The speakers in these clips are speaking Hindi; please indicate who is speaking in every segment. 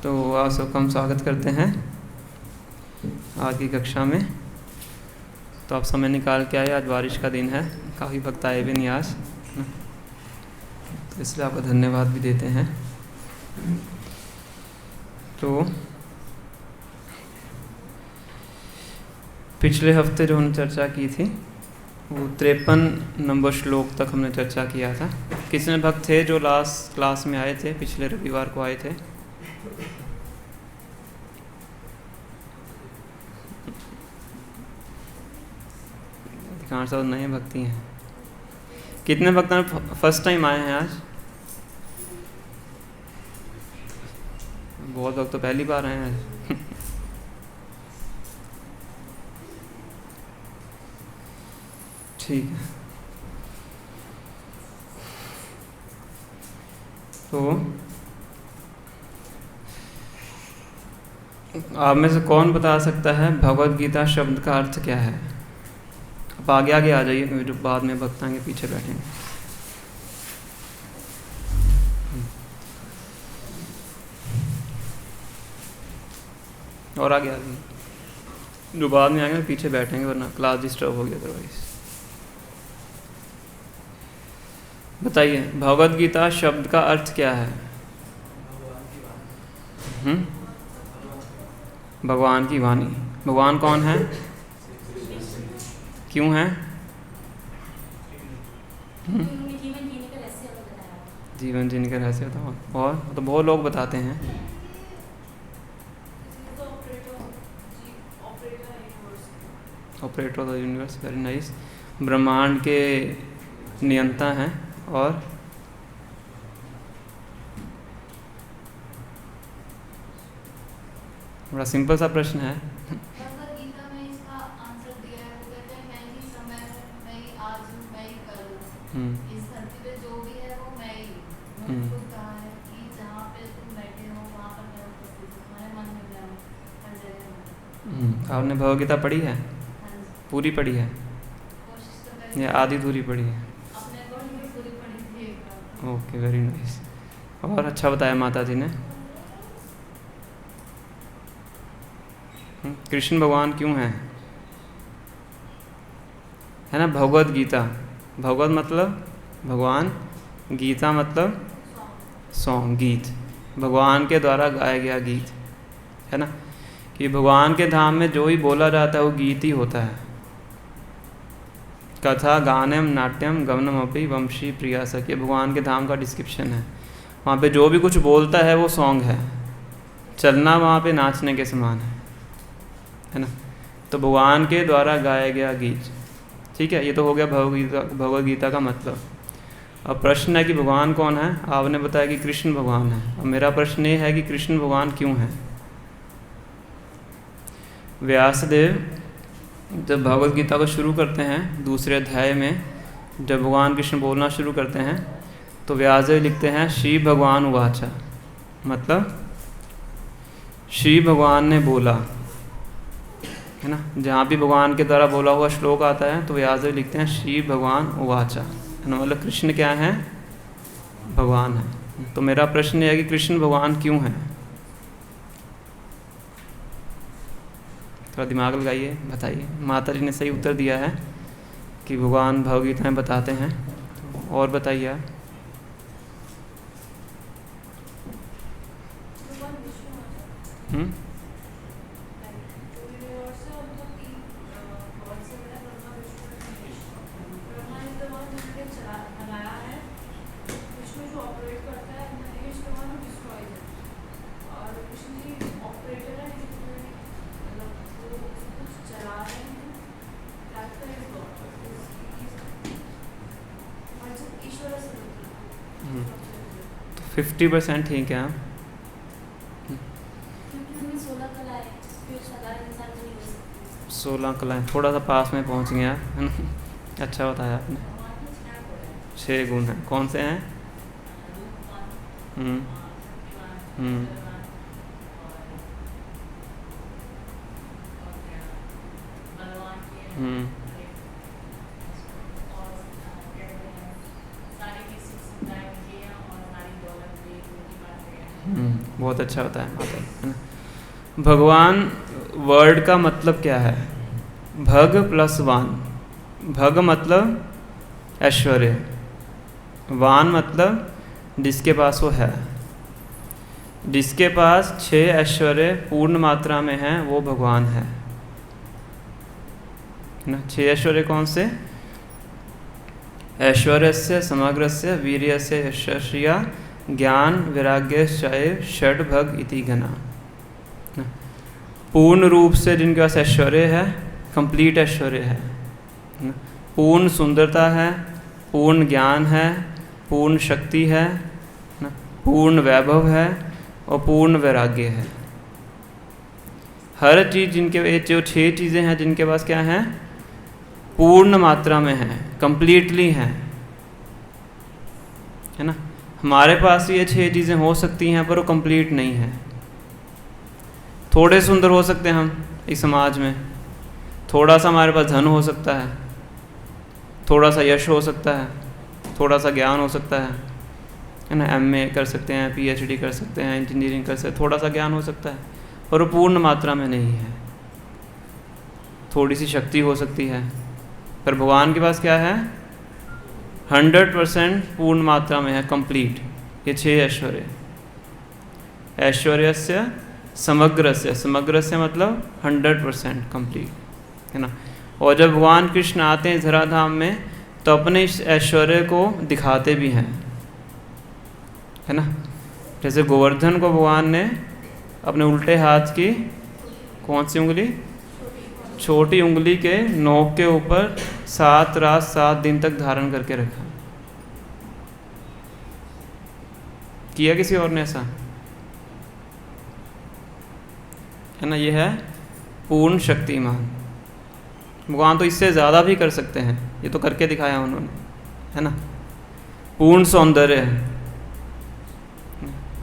Speaker 1: तो आप सबका हम स्वागत करते हैं आज की कक्षा में। तो आप समय निकाल के आए, आज बारिश का दिन है, काफ़ी भक्त आए भी नहीं आज, तो इसलिए आपको धन्यवाद भी देते हैं। तो पिछले हफ्ते जो हमने चर्चा की थी वो 53 नंबर श्लोक तक हमने चर्चा किया था। कितने भक्त थे जो लास्ट क्लास में आए थे, पिछले रविवार को आए थे? अधिकांश सब नए भक्ति हैं। कितने भक्त फर्स्ट टाइम आए हैं आज? बहुत लोग तो पहली बार आए हैं। ठीक है, तो आप में से कौन बता सकता है भगवद गीता शब्द का अर्थ क्या है? आप आगे आगे आ जाइए, जो बाद में भक्त आएंगे पीछे बैठेंगे। और आगे आ जाइए, जो बाद में आएंगे पीछे बैठेंगे, वरना क्लास डिस्टर्ब होगी अदरवाइज। बताइए, भगवद गीता शब्द का अर्थ क्या है? भगवान की वाणी। भगवान कौन है, क्यों है? जीवन जीने का रहस्य बताओ। और तो बहुत लोग बताते हैं। Operator of the universe, very nice. ब्रह्मांड के नियंता हैं। और बड़ा सिंपल सा प्रश्न है।
Speaker 2: भगवद गीता में इसका आंसर दिया है, वो कहते हैं मैं ही समय हूँ, मैं ही आज हूँ, मैं ही कल हूँ। इस धरती पे जो भी है वो मैं ही हूँ। खुद कहा है कि जहाँ पे तुम बैठे हो वहाँ पर मैं उपस्थित हूँ, तुम्हारे मन में मैं हूँ, हर जगह।
Speaker 1: आपने भगवद गीता पढ़ी है?
Speaker 2: हाँ जी।
Speaker 1: पूरी पढ़ी है
Speaker 2: कोशिश तो करी,
Speaker 1: या आधी अधूरी पढ़ी है?
Speaker 2: अपने अकॉर्डिंग में पूरी पढ़ी थी एक बार।
Speaker 1: Okay, very nice. और अच्छा बताया माता जी ने। कृष्ण भगवान क्यों हैं? है ना, भगवद गीता। भगवद मतलब भगवान, गीता मतलब सॉन्ग, गीत, भगवान के द्वारा गाया गया गीत, है ना। कि भगवान के धाम में जो ही बोला जाता है वो गीत ही होता है। कथा गानम नाट्यम गमनम अपि वंशी प्रिया सखी, भगवान के धाम का डिस्क्रिप्शन है। वहाँ पे जो भी कुछ बोलता है वो सॉन्ग है। चलना वहाँ पे नाचने के समान है ना। तो भगवान के द्वारा गाया गया गीत, ठीक है। ये तो हो गया भगवद गीता का मतलब। अब प्रश्न है कि भगवान कौन है? आपने बताया कि कृष्ण भगवान है। अब मेरा प्रश्न ये है कि कृष्ण भगवान क्यों है? व्यासदेव जब भगवद गीता को शुरू करते हैं, दूसरे अध्याय में जब भगवान कृष्ण बोलना शुरू करते हैं तो व्यासदेव लिखते हैं श्री भगवान उवाचा, मतलब श्री भगवान ने बोला, है ना। जहाँ भी भगवान के द्वारा बोला हुआ श्लोक आता है तो व्यासदेव लिखते हैं श्री भगवान उवाचा, है ना। मतलब कृष्ण क्या है? भगवान है। तो मेरा प्रश्न है कि कृष्ण भगवान क्यों है? थोड़ा दिमाग लगाइए, बताइए। माता जी ने सही उत्तर दिया है कि भगवान भगवद गीता में बताते हैं। और बताइए आप। तो 50% ठीक है। 16 कलाएँ, थोड़ा सा पास में पहुंच गया, है ना। अच्छा बताया आपने। 6 गुण हैं, कौन से हैं? बहुत अच्छा होता है माता, है ना। भगवान वर्ड का मतलब क्या है? भग प्लस वान। भग मतलब ऐश्वर्य, वान मतलब जिसके पास वो है। जिसके पास 6 ऐश्वर्य पूर्ण मात्रा में हैं वो भगवान है ना। 6 ऐश्वर्य कौन से? ऐश्वर्यस्य समग्रस्य वीर्यस्य यशस्या ज्ञान वैराग्यश्चैव षड्भग इति गणा। पूर्ण रूप से जिनके पास ऐश्वर्य है, कंप्लीट ऐश्वर्य है, पूर्ण सुंदरता है, पूर्ण ज्ञान है, पूर्ण शक्ति है, पूर्ण वैभव है और पूर्ण वैराग्य है। हर चीज़ जिनके, जो 6 चीज़ें हैं जिनके पास क्या हैं? पूर्ण मात्रा में है, कंप्लीटली हैं, है ना। हमारे पास ये 6 चीज़ें हो सकती हैं पर वो कंप्लीट नहीं है। थोड़े सुंदर हो सकते हैं हम इस समाज में, थोड़ा सा हमारे पास धन हो सकता है, थोड़ा सा यश हो सकता है, थोड़ा सा ज्ञान हो सकता है ना। MA कर सकते हैं, PhD कर सकते हैं, इंजीनियरिंग कर सकते हैं, थोड़ा सा ज्ञान हो सकता है पर वो पूर्ण मात्रा में नहीं है। थोड़ी सी शक्ति हो सकती है, पर भगवान के पास क्या है? 100% पूर्ण मात्रा में है, कंप्लीट। ये 6 ऐश्वर्य। ऐश्वर्यस्य समग्रस्य, समग्रस्य मतलब 100% कंप्लीट, है ना। और जब भगवान कृष्ण आते हैं धराधाम में तो अपने इस ऐश्वर्य को दिखाते भी हैं, है ना। जैसे गोवर्धन को भगवान ने अपने उल्टे हाथ की कौन सी उंगली? छोटी उंगली के नोक के ऊपर 7 रात 7 दिन तक धारण करके रखा। किया किसी और ने ऐसा? है ना। ये है पूर्ण शक्तिमान। भगवान तो इससे ज़्यादा भी कर सकते हैं, ये तो करके दिखाया उन्होंने, है ना। पूर्ण सौंदर्य है,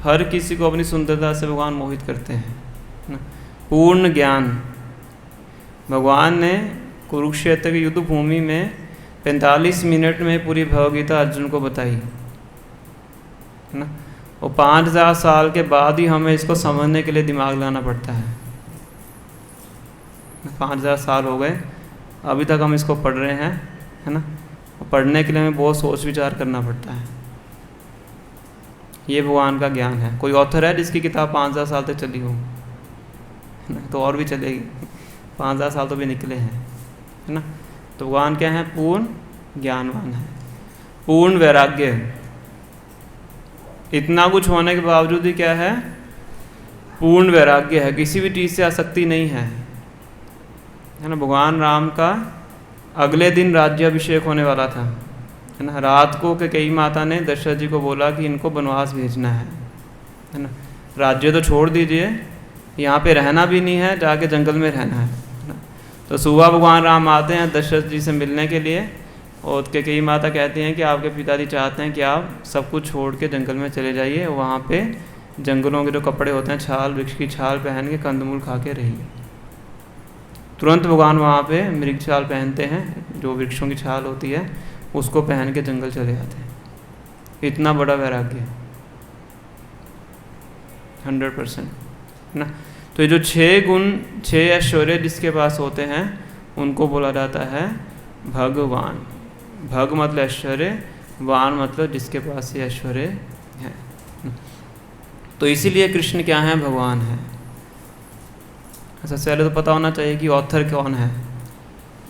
Speaker 1: हर किसी को अपनी सुंदरता से भगवान मोहित करते हैं ना। पूर्ण ज्ञान, भगवान ने कुरुक्षेत्र की युद्ध भूमि में 45 मिनट में पूरी भगवद्गीता अर्जुन को बताई, है ना। और 5000 साल के बाद ही हमें इसको समझने के लिए दिमाग लगाना पड़ता है। 5000 साल हो गए, अभी तक हम इसको पढ़ रहे हैं, है ना। और पढ़ने के लिए हमें बहुत सोच विचार करना पड़ता है। ये भगवान का ज्ञान है। कोई ऑथर है जिसकी किताब 5000 साल तक चली हो? तो और भी चलेगी, 5000 साल तो भी निकले हैं, है ना। तो भगवान क्या है? पूर्ण ज्ञानवान है, पूर्ण वैराग्य है। इतना कुछ होने के बावजूद भी क्या है? पूर्ण वैराग्य है, किसी भी चीज़ से आसक्ति नहीं है, है ना। भगवान राम का अगले दिन राज्याभिषेक होने वाला था, है ना। रात को कई माता ने दशरथ जी को बोला कि इनको वनवास भेजना है ना। राज्य तो छोड़ दीजिए, यहाँ पे रहना भी नहीं है, जाके जंगल में रहना है ना। तो सुबह भगवान राम आते हैं दशरथ जी से मिलने के लिए, और कई माता कहती हैं कि आपके पिताजी चाहते हैं कि आप सब कुछ छोड़ के जंगल में चले जाइए, वहाँ पे जंगलों के जो कपड़े होते हैं, छाल, वृक्ष की छाल पहन के कंदमूल खा के रहिए। तुरंत भगवान वहाँ पे मृग छाल पहनते हैं, जो वृक्षों की छाल होती है, उसको पहन के जंगल चले जाते हैं। इतना बड़ा वैराग्य, 100%, है ना। तो ये जो 6 गुण, 6 ऐश्वर्य जिसके पास होते हैं उनको बोला जाता है भगवान। भग मतलब ऐश्वर्य, वान मतलब जिसके पास ये ऐश्वर्य है। तो इसीलिए कृष्ण क्या है? भगवान है। सबसे पहले तो पता होना चाहिए कि ऑथर कौन है।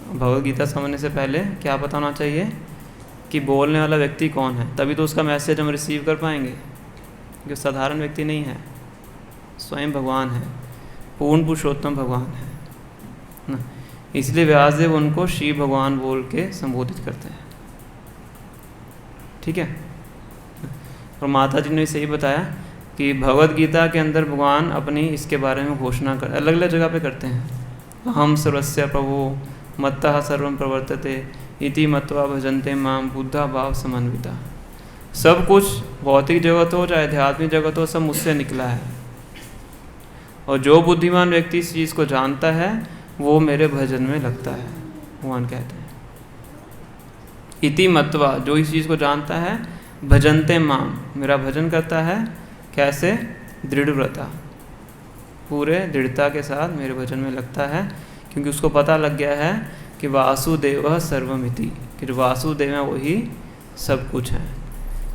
Speaker 1: भगवद गीता समझने से पहले क्या पता होना चाहिए कि बोलने वाला व्यक्ति कौन है, तभी तो उसका मैसेज हम रिसीव कर पाएंगे। जो साधारण व्यक्ति नहीं है, स्वयं भगवान है, पूर्ण पुरुषोत्तम भगवान है ना। इसलिए व्यासदेव उनको श्री भगवान बोल के संबोधित करते हैं, ठीक है। और माता जी ने सही बताया कि भगवद गीता के अंदर भगवान अपनी इसके बारे में घोषणा कर अलग अलग जगह पे करते हैं। हम सर्वस्य प्रभु मत्तः सर्वं प्रवर्तते इति मत्वा भजन्ते माम बुद्धा भाव समन्विता। सब कुछ भौतिक जगत हो चाहे आध्यात्मिक जगत हो, सब मुझसे निकला है, और जो बुद्धिमान व्यक्ति इस चीज़ को जानता है वो मेरे भजन में लगता है, भगवान कहते हैं। इति मत्वा, जो इस चीज़ को जानता है, भजन्ते माम, मेरा भजन करता है। कैसे? दृढ़व्रता, पूरे दृढ़ता के साथ मेरे भजन में लगता है, क्योंकि उसको पता लग गया है कि वासुदेव सर्वमिति, कि वासुदेव में वही सब कुछ है।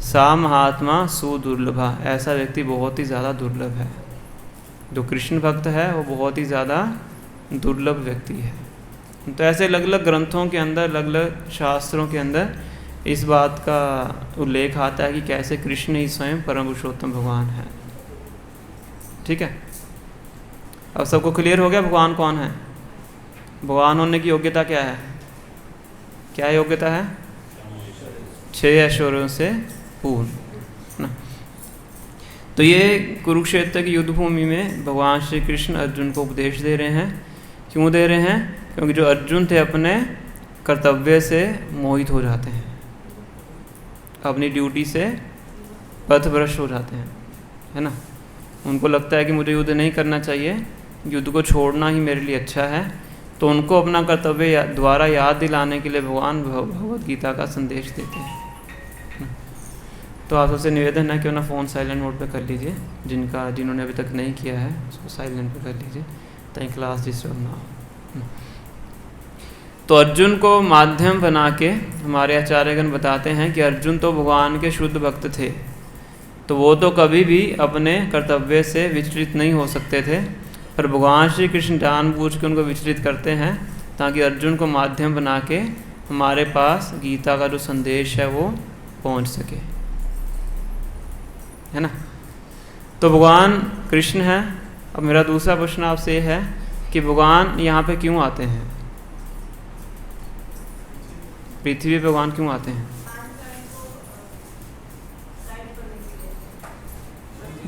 Speaker 1: सा महात्मा सुदुर्लभा, ऐसा व्यक्ति बहुत ही ज़्यादा दुर्लभ है। जो कृष्ण भक्त है वो बहुत ही ज़्यादा दुर्लभ व्यक्ति है। तो ऐसे अलग अलग ग्रंथों के अंदर, अलग अलग शास्त्रों के अंदर इस बात का उल्लेख आता है कि कैसे कृष्ण ही स्वयं परम पुरुषोत्तम भगवान है। ठीक है, अब सबको क्लियर हो गया भगवान कौन है? भगवान होने की योग्यता क्या है? क्या योग्यता है? 6 ऐश्वर्यों से पूर्ण ना। तो ये कुरुक्षेत्र की युद्ध भूमि में भगवान श्री कृष्ण अर्जुन को उपदेश दे रहे हैं। क्यों दे रहे हैं? क्योंकि जो अर्जुन थे अपने कर्तव्य से मोहित हो जाते हैं, अपनी ड्यूटी से पथभ्रष्ट हो जाते हैं, है ना। उनको लगता है कि मुझे युद्ध नहीं करना चाहिए, युद्ध को छोड़ना ही मेरे लिए अच्छा है। तो उनको अपना कर्तव्य द्वारा याद दिलाने के लिए भगवान भगवद गीता का संदेश देते हैं। तो आप सबसे निवेदन है कि ना फ़ोन साइलेंट मोड पे कर लीजिए, जिन्होंने अभी तक नहीं किया है उसको साइलेंट पे कर लीजिए ताकि क्लास डिस्टर्ब ना हो। तो अर्जुन को माध्यम बना के हमारे आचार्यगण बताते हैं कि अर्जुन तो भगवान के शुद्ध भक्त थे, तो वो तो कभी भी अपने कर्तव्य से विचलित नहीं हो सकते थे, पर भगवान श्री कृष्ण जानबूझ के उनको विचलित करते हैं ताकि अर्जुन को माध्यम बना के हमारे पास गीता का जो संदेश है वो पहुंच सके, है ना। तो भगवान कृष्ण है। अब मेरा दूसरा प्रश्न आपसे ये है कि भगवान यहाँ पे क्यों आते हैं? पृथ्वी पे भगवान क्यों आते हैं?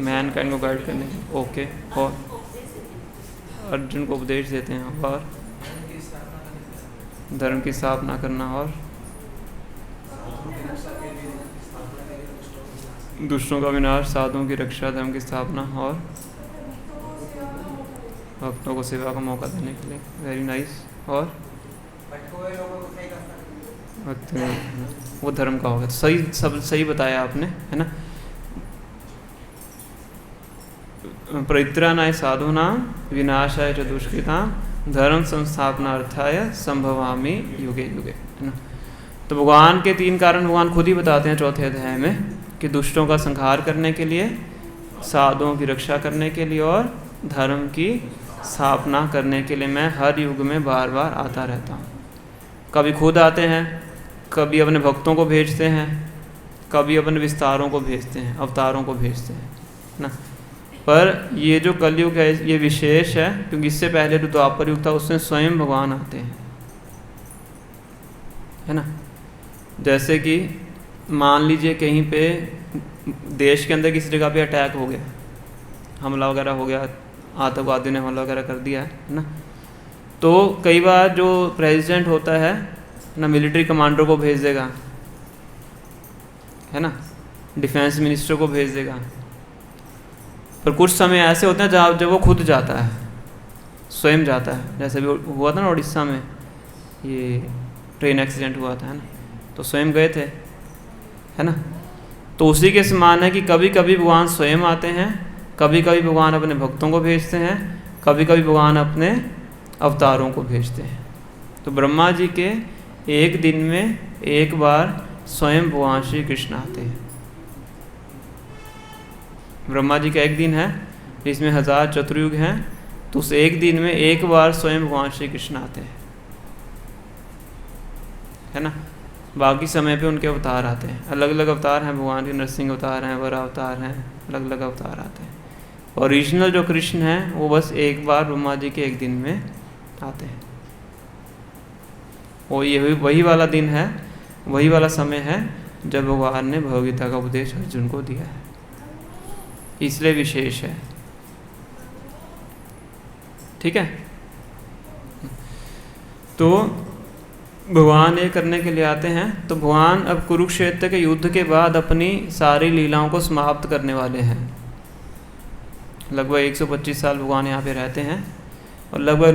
Speaker 1: मैनकाइंड को गाइड करने के। ओके, और अर्जुन को उपदेश देते हैं, और धर्म की स्थापना करना, और दुष्टों का विनाश, साधुओं की रक्षा, धर्म की स्थापना, और भक्तों को सेवा का मौका देने के लिए। Very nice. और वो धर्म का होगा। सही, सब सही बताया आपने, है ना। परित्राणाय साधूनां विनाशाय च दुष्कृतां धर्म संस्थापनार्थाय संभवामि युगे युगे, है ना। तो भगवान के 3 कारण भगवान खुद ही बताते हैं 4थे अध्याय में कि दुष्टों का संहार करने के लिए, साधुओं की रक्षा करने के लिए, और धर्म की स्थापना करने के लिए मैं हर युग में बार बार आता रहता हूँ। कभी खुद आते हैं, कभी अपने भक्तों को भेजते हैं, कभी अपने विस्तारों को भेजते हैं, अवतारों को भेजते हैं ना। पर ये जो कलयुग है ये विशेष है, क्योंकि इससे पहले जो द्वापर युग था उसमें स्वयं भगवान आते हैं, है ना। जैसे कि मान लीजिए कहीं पे देश के अंदर किसी जगह पे अटैक हो गया, हमला वगैरह हो गया, आतंकवादियों ने हमला वगैरह कर दिया है ना। तो कई बार जो प्रेसिडेंट होता है ना, मिलिट्री कमांडर को भेज देगा, है ना, डिफेंस मिनिस्टर को भेज देगा। पर कुछ समय ऐसे होते हैं जब वो खुद जाता है, स्वयं जाता है। जैसे भी हुआ था ना उड़ीसा में, ये ट्रेन एक्सीडेंट हुआ था, है ना, तो स्वयं गए थे, है ना। तो उसी के समान है कि कभी कभी भगवान स्वयं आते हैं, कभी कभी भगवान अपने भक्तों को भेजते हैं, कभी कभी भगवान अपने अवतारों को भेजते हैं। तो ब्रह्मा जी के एक दिन में एक बार स्वयं भगवान श्री कृष्ण आते हैं। ब्रह्मा जी का एक दिन है जिसमें 1000 चतुर्युग हैं, तो उस एक दिन में एक बार स्वयं भगवान श्री कृष्ण आते हैं, है ना। बाकी समय पे उनके अवतार आते हैं, अलग अलग अवतार हैं भगवान के। नरसिंह अवतार हैं, वरा अवतार हैं, अलग अलग अवतार आते हैं। ओरिजिनल जो कृष्ण हैं वो बस एक बार ब्रह्मा जी के एक दिन में आते हैं। वो ये वही वाला दिन है, वही वाला समय है जब भगवान ने भगवद्गीता का उपदेश अर्जुन को दिया है, इसलिए विशेष है। ठीक है। तो भगवान ये करने के लिए आते हैं। तो भगवान अब कुरुक्षेत्र के युद्ध के बाद अपनी सारी लीलाओं को समाप्त करने वाले हैं। लगभग 125 साल भगवान यहाँ पे रहते हैं, और लगभग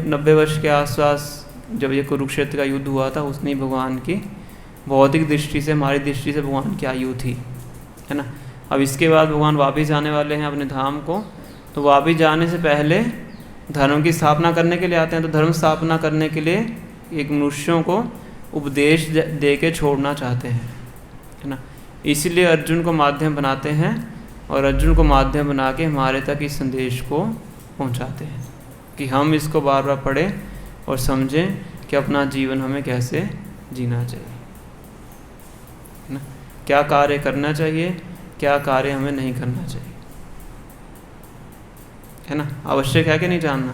Speaker 1: 90 वर्ष के आसपास जब ये कुरुक्षेत्र का युद्ध हुआ था, उसने भगवान की भौतिक दृष्टि से, हमारी दृष्टि से भगवान की आयु थी, है ना। अब इसके बाद भगवान वापिस जाने वाले हैं अपने धाम को, तो वापिस जाने से पहले धर्म की स्थापना करने के लिए आते हैं। तो धर्म स्थापना करने के लिए एक मनुष्यों को उपदेश दे के छोड़ना चाहते हैं, है ना। इसीलिए अर्जुन को माध्यम बनाते हैं और अर्जुन को माध्यम बना के हमारे तक इस संदेश को पहुंचाते हैं कि हम इसको बार बार पढ़ें और समझें कि अपना जीवन हमें कैसे जीना चाहिए, है ना। क्या कार्य करना चाहिए, क्या कार्य हमें नहीं करना चाहिए, है ना। आवश्यक है कि नहीं जानना।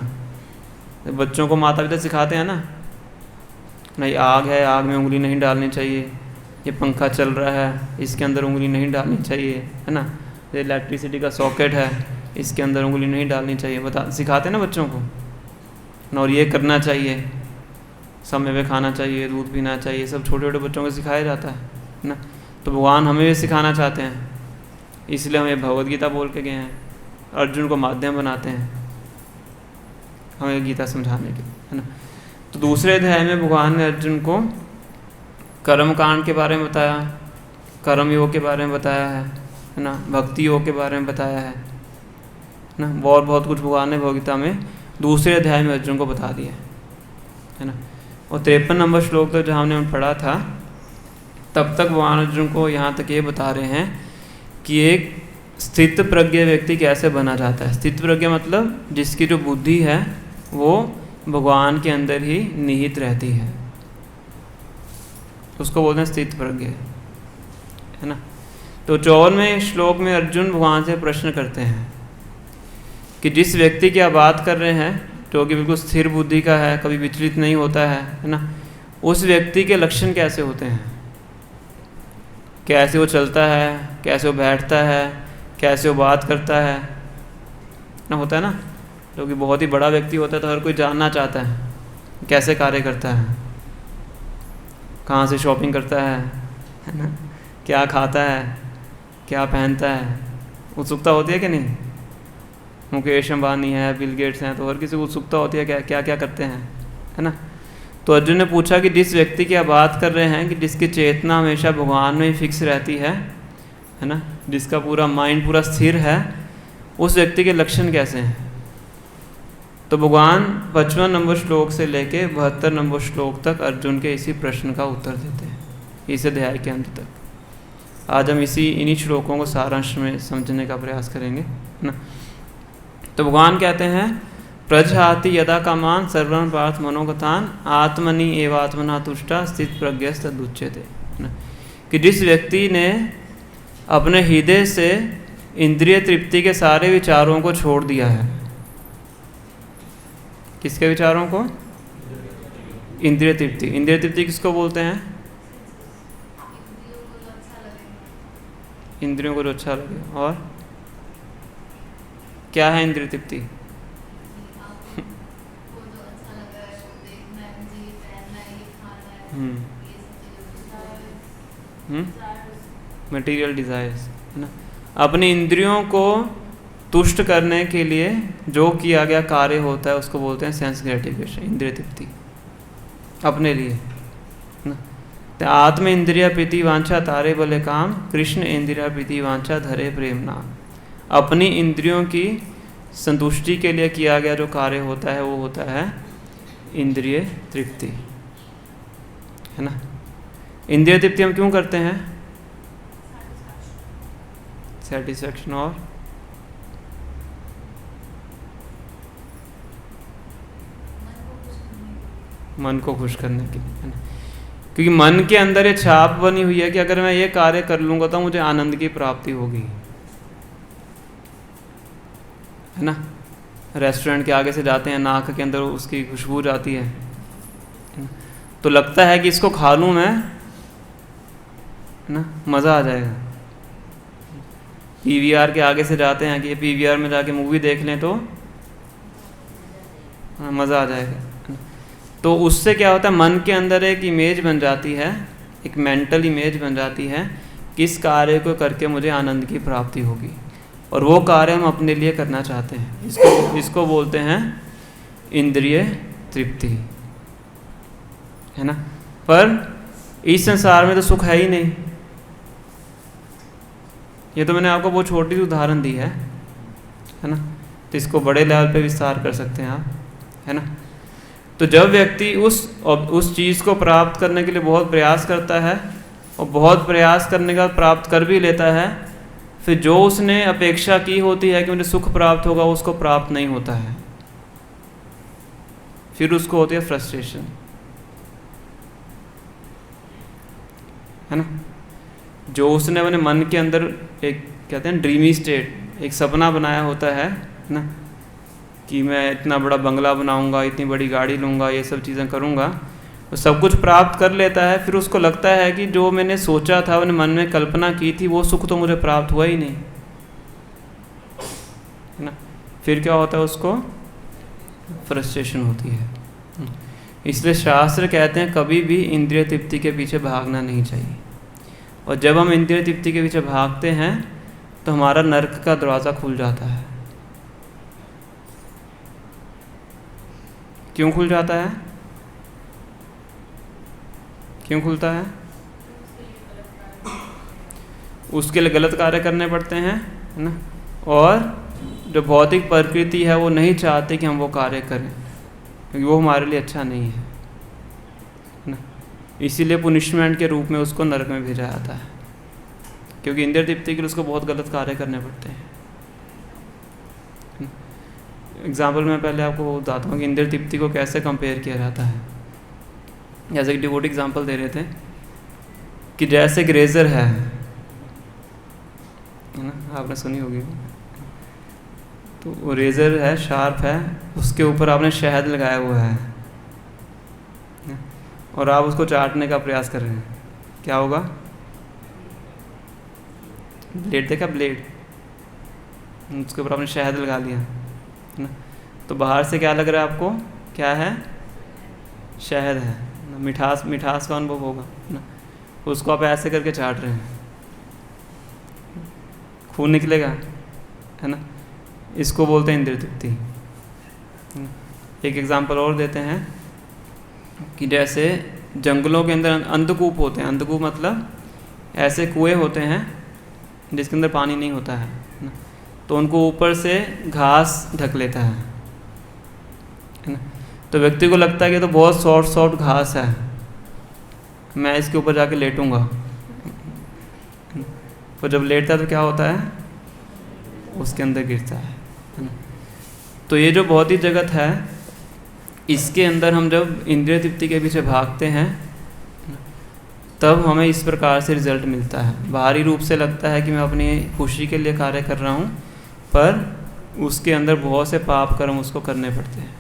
Speaker 1: बच्चों को माता पिता सिखाते हैं ना, नहीं आग है, आग में उंगली नहीं डालनी चाहिए, ये पंखा चल रहा है, इसके अंदर उंगली नहीं डालनी चाहिए, है ना। ये इलेक्ट्रिसिटी का सॉकेट है, इसके अंदर उंगली नहीं डालनी चाहिए, सिखाते हैं ना बच्चों को। और ये करना चाहिए, समय पे खाना चाहिए, दूध पीना चाहिए, सब छोटे छोटे बच्चों को सिखाया जाता है ना। तो भगवान हमें भी सिखाना चाहते हैं, इसलिए हमें भगवद गीता बोल के गए हैं, अर्जुन को माध्यम बनाते हैं हमें गीता समझाने के, है ना। तो दूसरे अध्याय में भगवान ने अर्जुन को कर्म कांड के बारे में बताया, कर्म योग के बारे में बताया है ना, भक्ति योग के बारे में बताया है ना, और बहुत कुछ भगवान ने भगवद्गीता में दूसरे अध्याय में अर्जुन को बता दिया है ना। और 53 नंबर श्लोक तक जहाँ हमने पढ़ा था, तब तक भगवान अर्जुन को यहाँ तक ये बता रहे हैं कि एक स्थित प्रज्ञ व्यक्ति कैसे बना जाता है। स्थित प्रज्ञ मतलब जिसकी जो बुद्धि है वो भगवान के अंदर ही निहित रहती है, उसको बोलते हैं स्थित प्रज्ञ, है ना। तो 54वें श्लोक में अर्जुन भगवान से प्रश्न करते हैं कि जिस व्यक्ति की आप बात कर रहे हैं, जो कि बिल्कुल स्थिर बुद्धि का है, कभी विचलित नहीं होता है ना, उस व्यक्ति के लक्षण कैसे होते हैं, कैसे वो चलता है, कैसे वो बैठता है, कैसे वो बात करता है ना, होता है ना। जो कि बहुत ही बड़ा व्यक्ति होता है तो हर कोई जानना चाहता है कैसे कार्य करता है, कहाँ से शॉपिंग करता है ना, क्या खाता है, क्या पहनता है, उत्सुकता होती है कि नहीं। मुकेश अंबानी है, बिल गेट्स हैं, तो हर किसी को उत्सुकता होती है क्या क्या क्या करते हैं, है ना। तो अर्जुन ने पूछा कि जिस व्यक्ति की आप बात कर रहे हैं कि जिसकी चेतना हमेशा भगवान में ही फिक्स रहती है ना, जिसका पूरा माइंड पूरा स्थिर है, उस व्यक्ति के लक्षण कैसे हैं। तो भगवान 55 नंबर श्लोक से लेके 72 नंबर श्लोक तक अर्जुन के इसी प्रश्न का उत्तर देते हैं, इस अध्याय के अंत तक। आज हम इन्हीं श्लोकों को सारांश में समझने का प्रयास करेंगे, है ना। तो भगवान कहते हैं, प्रजहाति यदा कामान सर्वं पार्थ मनोगतान आत्मनि एवात्मना तुष्टा स्थित प्रज्ञस्तदुच्यते, कि जिस व्यक्ति ने अपने हृदय से इंद्रिय तृप्ति के सारे विचारों को छोड़ दिया है। किसके विचारों को? इंद्रिय तृप्ति। इंद्रिय तृप्ति किसको बोलते हैं? इंद्रियों को जो अच्छा लगे। और क्या है इंद्रिय तृप्ति? मटेरियल डिज़ायर्स, है ना। अपनी इंद्रियों को तुष्ट करने के लिए जो किया गया कार्य होता है उसको बोलते हैं सेंस ग्रेटिफिकेशन, इंद्रिय तृप्ति अपने लिए, है ना। तो आत्म इंद्रिया प्रीति वांछा तारे बले काम, कृष्ण इंद्रिया प्रीति वांछा धरे प्रेम नाम। अपनी इंद्रियों की संतुष्टि के लिए किया गया जो कार्य होता है वो होता है इंद्रिय तृप्ति, है ना। इंद्रिय तृप्ति हम क्यों करते हैं? सेटिस्फैक्शन और मन को खुश करने के लिए, है ना। क्योंकि मन के अंदर ये छाप बनी हुई है कि अगर मैं ये कार्य कर लूँगा तो मुझे आनंद की प्राप्ति होगी, है ना। रेस्टोरेंट के आगे से जाते हैं, नाक के अंदर उसकी खुशबू जाती है, तो लगता है कि इसको खा लूँ मैं, है ना, मज़ा आ जाएगा। पीवीआर के आगे से जाते हैं कि ये पीवीआर में जाके मूवी देख लें तो मज़ा आ जाएगा। तो उससे क्या होता है, मन के अंदर एक इमेज बन जाती है, एक मेंटल इमेज बन जाती है कि इस कार्य को करके मुझे आनंद की प्राप्ति होगी, और वो कार्य हम अपने लिए करना चाहते हैं। इसको बोलते हैं इंद्रिय तृप्ति, है ना। पर इस संसार में तो सुख है ही नहीं, ये तो मैंने आपको बहुत छोटी सी उदाहरण दी है ना, तो इसको बड़े लेवल पे विस्तार कर सकते हैं आप, है ना। तो जब व्यक्ति उस चीज़ को प्राप्त करने के लिए बहुत प्रयास करता है और बहुत प्रयास करने का प्राप्त कर भी लेता है, फिर जो उसने अपेक्षा की होती है कि मुझे सुख प्राप्त होगा, उसको प्राप्त नहीं होता है, फिर उसको होती है फ्रस्ट्रेशन, है ना। जो उसने अपने मन के अंदर एक कहते हैं ड्रीमी स्टेट, एक सपना बनाया होता है ना, कि मैं इतना बड़ा बंगला बनाऊंगा, इतनी बड़ी गाड़ी लूँगा, ये सब चीज़ें करूँगा, तो सब कुछ प्राप्त कर लेता है, फिर उसको लगता है कि जो मैंने सोचा था, अपने मन में कल्पना की थी, वो सुख तो मुझे प्राप्त हुआ ही नहीं, है ना। फिर क्या होता है, उसको फ्रस्ट्रेशन होती है। इसलिए शास्त्र कहते हैं कभी भी इंद्रिय तृप्ति के पीछे भागना नहीं चाहिए, और जब हम इंद्रिय तृप्ति के पीछे भागते हैं तो हमारा नरक का दरवाज़ा खुल जाता है। क्यों खुल जाता है? क्यों खुलता है? उसके लिए गलत कार्य करने पड़ते हैं, है ना। और जो भौतिक प्रकृति है वो नहीं चाहते कि हम वो कार्य करें, क्योंकि वो हमारे लिए अच्छा नहीं है ना। इसीलिए पुनिशमेंट के रूप में उसको नरक में भेजा जाता है, क्योंकि इंद्रिय तृप्ति के लिए उसको बहुत गलत कार्य करने पड़ते हैं। एग्जाम्पल मैं पहले आपको बताता हूँ कि इंद्रिय तृप्ति को कैसे कंपेयर किया जाता है। जैसे कि डिवोटी एग्जाम्पल दे रहे थे कि जैसे एक रेज़र है ना, आपने सुनी होगी, तो वो रेज़र है, शार्प है, उसके ऊपर आपने शहद लगाया हुआ है और आप उसको चाटने का प्रयास कर रहे हैं, क्या होगा? ब्लेड देखा, ब्लेड, उसके ऊपर आपने शहद लगा लिया ना, तो बाहर से क्या लग रहा है आपको? क्या है? शहद है ना, मिठास का अनुभव होगा ना। उसको आप ऐसे करके चाट रहे हैं, खून निकलेगा, है ना। इसको बोलते हैं इंद्रिय तृप्ति। एक एग्जांपल और देते हैं कि जैसे जंगलों के अंदर अंधकूप होते हैं। अंधकूप मतलब ऐसे कुएं होते हैं जिसके अंदर पानी नहीं होता है ना, तो उनको ऊपर से घास ढक लेता है ना। तो व्यक्ति को लगता है कि तो बहुत सॉफ्ट घास है, मैं इसके ऊपर जाके लेटूंगा, तो जब लेटता है तो क्या होता है? उसके अंदर गिरता है ना। तो ये जो भौतिक जगत है, इसके अंदर हम जब इंद्रिय तृप्ति के पीछे भागते हैं तब हमें इस प्रकार से रिजल्ट मिलता है। बाहरी रूप से लगता है कि मैं अपनी खुशी के लिए कार्य कर रहा हूँ, पर उसके अंदर बहुत से पाप कर्म उसको करने पड़ते हैं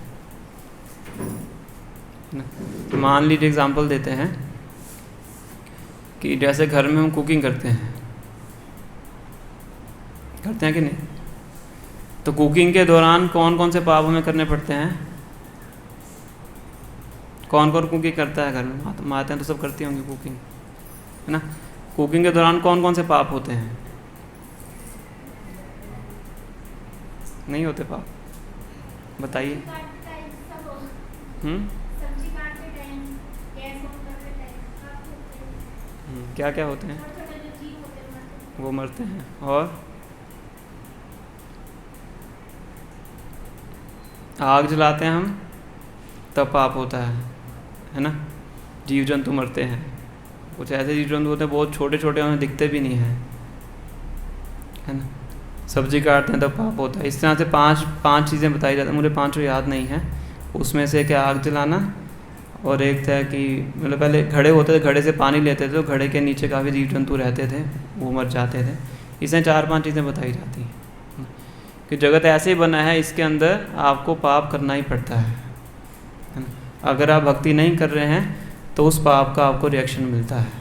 Speaker 1: ना। तो मान लीजिए एग्जांपल देते हैं कि जैसे घर में हम कुकिंग करते हैं कि नहीं, तो कुकिंग के दौरान कौन कौन से पाप हमें करने पड़ते हैं? कौन कौन कुकिंग करता है घर में? माताएं तो सब करती होंगी कुकिंग, है ना। कुकिंग के दौरान कौन कौन से पाप होते हैं? नहीं होते पाप? बताइए। क्या क्या होते हैं? वो मरते हैं। और आग जलाते हैं हम, तब पाप होता है ना। जीव जंतु मरते हैं, कुछ ऐसे जीव जंतु होते हैं बहुत छोटे छोटे, हमें दिखते भी नहीं हैं, है ना। सब्जी काटते हैं तब पाप होता है। इस तरह से पांच चीज़ें बताई जाती हैं, मुझे पांचों याद नहीं है। उसमें से क्या आग जलाना, और एक था कि मतलब पहले घड़े होते थे, घड़े से पानी लेते थे, तो घड़े के नीचे काफ़ी जीव जंतु रहते थे, वो मर जाते थे। इसमें 4-5 चीज़ें बताई जाती हैं कि जगत ऐसे ही बना है, इसके अंदर आपको पाप करना ही पड़ता है ना। अगर आप भक्ति नहीं कर रहे हैं तो उस पाप का आपको रिएक्शन मिलता है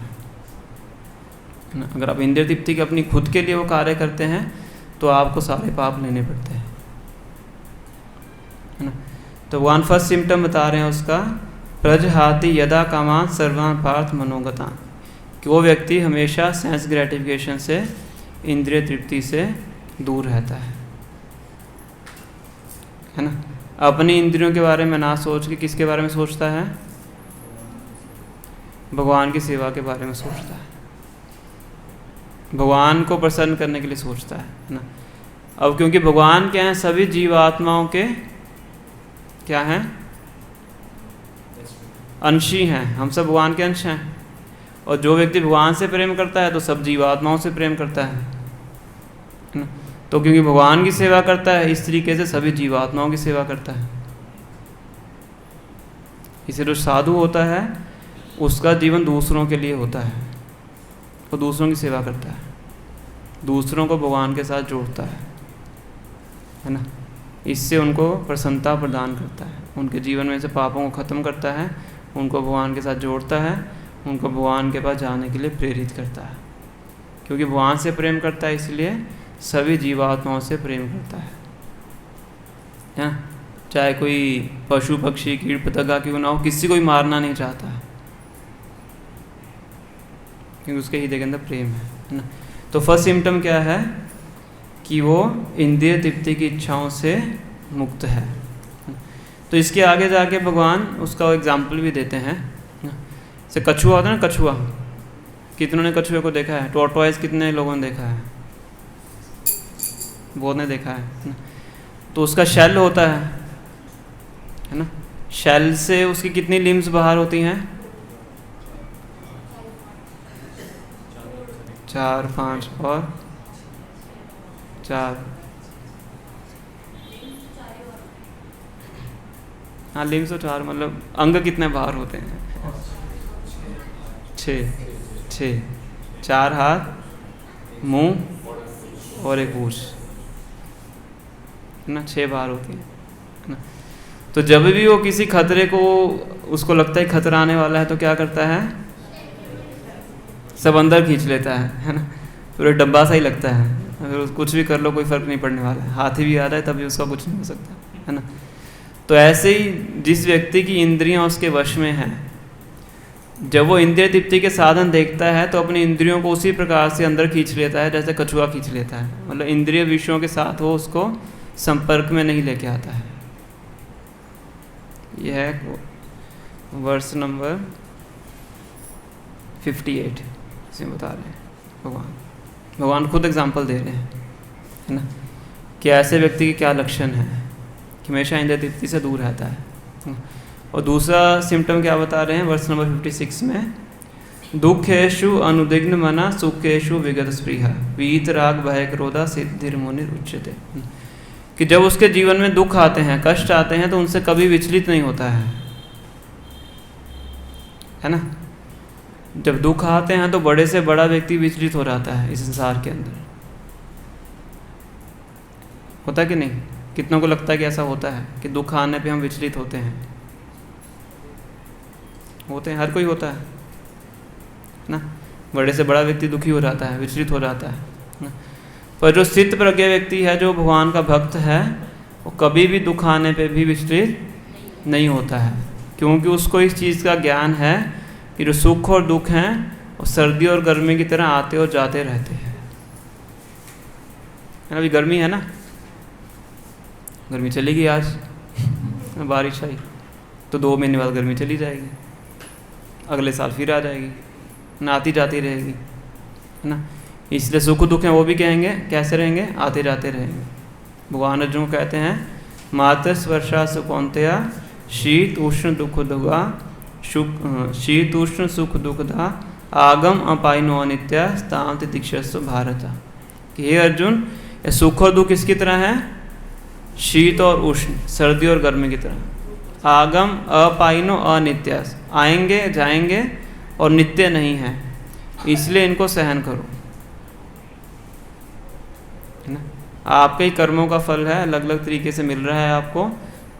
Speaker 1: ना। अगर आप इंद्रिय तृप्ति के अपनी खुद के लिए वो कार्य करते हैं तो आपको सारे पाप लेने पड़ते हैं, है ना। तो वन फर्स्ट सिम्टम बता रहे हैं उसका, प्रजहाति यदा कामान सर्वान पार्थ मनोगतान, कि वो व्यक्ति हमेशा सेंस ग्रेटिफिकेशन से, इंद्रिय तृप्ति से दूर रहता है ना। अपनी इंद्रियों के बारे में ना सोच के किसके बारे में सोचता है? भगवान की सेवा के बारे में सोचता है। भगवान को प्रसन्न करने के लिए सोचता है ना। अब क्योंकि भगवान क्या हैं, सभी जीवात्माओं के क्या हैं, अंशी हैं, हम सब भगवान के अंश हैं। और जो व्यक्ति भगवान से प्रेम करता है तो सब जीवात्माओं से प्रेम करता है ना। तो क्योंकि भगवान की सेवा करता है, इस तरीके से सभी जीवात्माओं की सेवा करता है। इसे जो साधु होता है उसका जीवन दूसरों के लिए होता है, वो दूसरों की सेवा करता है, दूसरों को भगवान के साथ जोड़ता है ना। इससे उनको प्रसन्नता प्रदान करता है, उनके जीवन में से पापों को ख़त्म करता है, उनको भगवान के साथ जोड़ता है, उनको भगवान के पास जाने के लिए प्रेरित करता है। क्योंकि भगवान से प्रेम करता है इसलिए सभी जीवात्माओं से प्रेम करता है ना। चाहे कोई पशु पक्षी कीट पतंगा क्यों ना हो, किसी को भी मारना नहीं चाहता है क्योंकि उसके हृदय के अंदर प्रेम है ना। तो फर्स्ट सिम्टम क्या है कि वो इंद्रिय तृप्ति की इच्छाओं से मुक्त है। तो इसके आगे जाके भगवान उसका एग्जाम्पल भी देते हैं। जैसे कछुआ होता है ना, कछुआ, कितनों ने कछुए को देखा है? टॉर्टोइज कितने लोगों ने देखा है? बहुत ने देखा है ना। तो उसका शेल होता है ना, शेल से उसकी कितनी लिम्स बाहर होती हैं? 4 5 और 4, हाँ लिम्स तो 4, मतलब अंग कितने बाहर होते हैं? 6 4 हाथ, मुंह और एक पूंछ है ना, 6 बाहर होती है ना। तो जब भी वो किसी खतरे को, उसको लगता है खतरा आने वाला है, तो क्या करता है? सब अंदर खींच लेता है ना। पूरा डब्बा सा ही लगता है, अगर कुछ भी कर लो कोई फ़र्क नहीं पड़ने वाला है, हाथी भी आ रहा है तभी उसका कुछ नहीं हो सकता है ना। तो ऐसे ही जिस व्यक्ति की इंद्रियां उसके वश में हैं, जब वो इंद्रिय तृप्ति के साधन देखता है तो अपनी इंद्रियों को उसी प्रकार से अंदर खींच लेता है जैसे कछुआ खींच लेता है। मतलब इंद्रिय विषयों के साथ वो उसको संपर्क में नहीं लेके आता है। यह है वर्ष नंबर 58 से बता रहे हैं भगवान खुद एग्जाम्पल दे रहे हैं है ना, कि ऐसे व्यक्ति के क्या लक्षण हैं कि हमेशा इंद्रिय तृप्ति से दूर रहता है। और दूसरा सिम्टम क्या बता रहे हैं वर्ष नंबर 56 में, दुखेषु अनुदिग्न मना सुखेषु विगत स्पृहा वीत राग भय क्रोधा सिद्धिर्मुनि उच्यते। कि जब उसके जीवन में दुख आते हैं, कष्ट आते हैं, तो उनसे कभी विचलित नहीं होता है ना। जब दुख आते हैं तो बड़े से बड़ा व्यक्ति विचलित हो जाता है इस संसार के अंदर, होता कि नहीं? कितनों को लगता है कि ऐसा होता है कि दुख आने पे हम विचलित होते हैं? होते हैं, हर कोई होता है ना। बड़े से बड़ा व्यक्ति दुखी हो जाता है, विचलित हो जाता है ना। पर जो स्थित प्रज्ञ व्यक्ति है, जो भगवान का भक्त है, वो कभी भी दुख आने पे भी विचलित नहीं होता है, क्योंकि उसको इस चीज़ का ज्ञान है कि जो सुख और दुख हैं वो सर्दी और गर्मी की तरह आते और जाते रहते हैं। अभी गर्मी है ना, गर्मी चलेगी, आज बारिश आई तो 2 महीने बाद गर्मी चली जाएगी, अगले साल फिर आ जाएगी ना, आती जाती रहेगी है ना। इसलिए सुख दुख हैं वो भी कहेंगे कैसे रहेंगे? आते जाते रहेंगे। भगवान अर्जुन को कहते हैं मातृ स्पर्शा सुकौंतेया शीत उष्ण दुख दुगा शीत उष्ण सुख दुखदा आगम अपाइनो अनित्या स्ताम तितिक्षस्व भारत। कि हे अर्जुन, ये सुख और दुख किसकी तरह है? शीत और उष्ण, सर्दी और गर्मी की तरह। आगम अपाइनो अनित्या, आएंगे जाएंगे और नित्य नहीं है, इसलिए इनको सहन करो है ना। आपके ही कर्मों का फल है, अलग अलग तरीके से मिल रहा है आपको,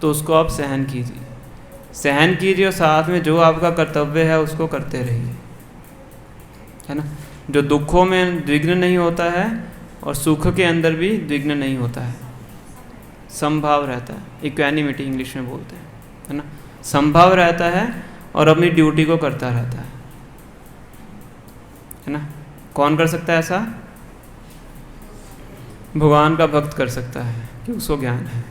Speaker 1: तो उसको आप सहन कीजिए और साथ में जो आपका कर्तव्य है उसको करते रहिए है ना। जो दुखों में द्विग्न नहीं होता है और सुख के अंदर भी द्विग्न नहीं होता है, समभाव रहता है, इक्वानिमिटी इंग्लिश में बोलते हैं है ना। समभाव रहता है और अपनी ड्यूटी को करता रहता है ना। कौन कर सकता है ऐसा? भगवान का भक्त कर सकता है कि उसको ज्ञान है।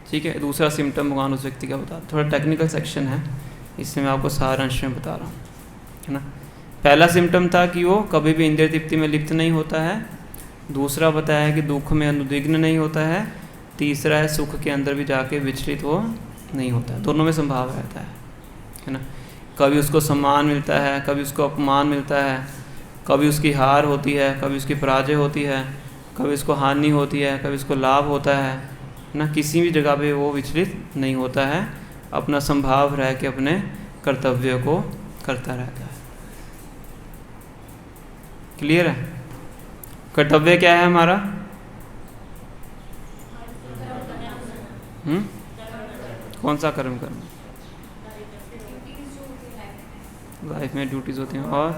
Speaker 1: ठीक है, दूसरा सिम्टम भगवान उस व्यक्ति का बता, थोड़ा टेक्निकल सेक्शन है, इसमें मैं आपको सारांश में बता रहा हूँ है ना। पहला सिम्टम था कि वो कभी भी इंद्रिय तृप्ति में लिप्त नहीं होता है। दूसरा बताया है कि दुख में अनुद्विग्न नहीं होता है। तीसरा है सुख के अंदर भी जाके विचलित वो नहीं होता है, दोनों में संभाव रहता है ना। कभी उसको सम्मान मिलता है, कभी उसको अपमान मिलता है, कभी उसकी हार होती है, कभी उसकी पराजय होती है, कभी उसको हानि होती है, कभी उसको लाभ होता है ना। किसी भी जगह पे वो विचलित नहीं होता है, अपना संभाव रह के अपने कर्तव्य को करता रहता है। क्लियर है? कर्तव्य क्या है हमारा? कौन सा कर्म करना? लाइफ में ड्यूटीज होती हैं और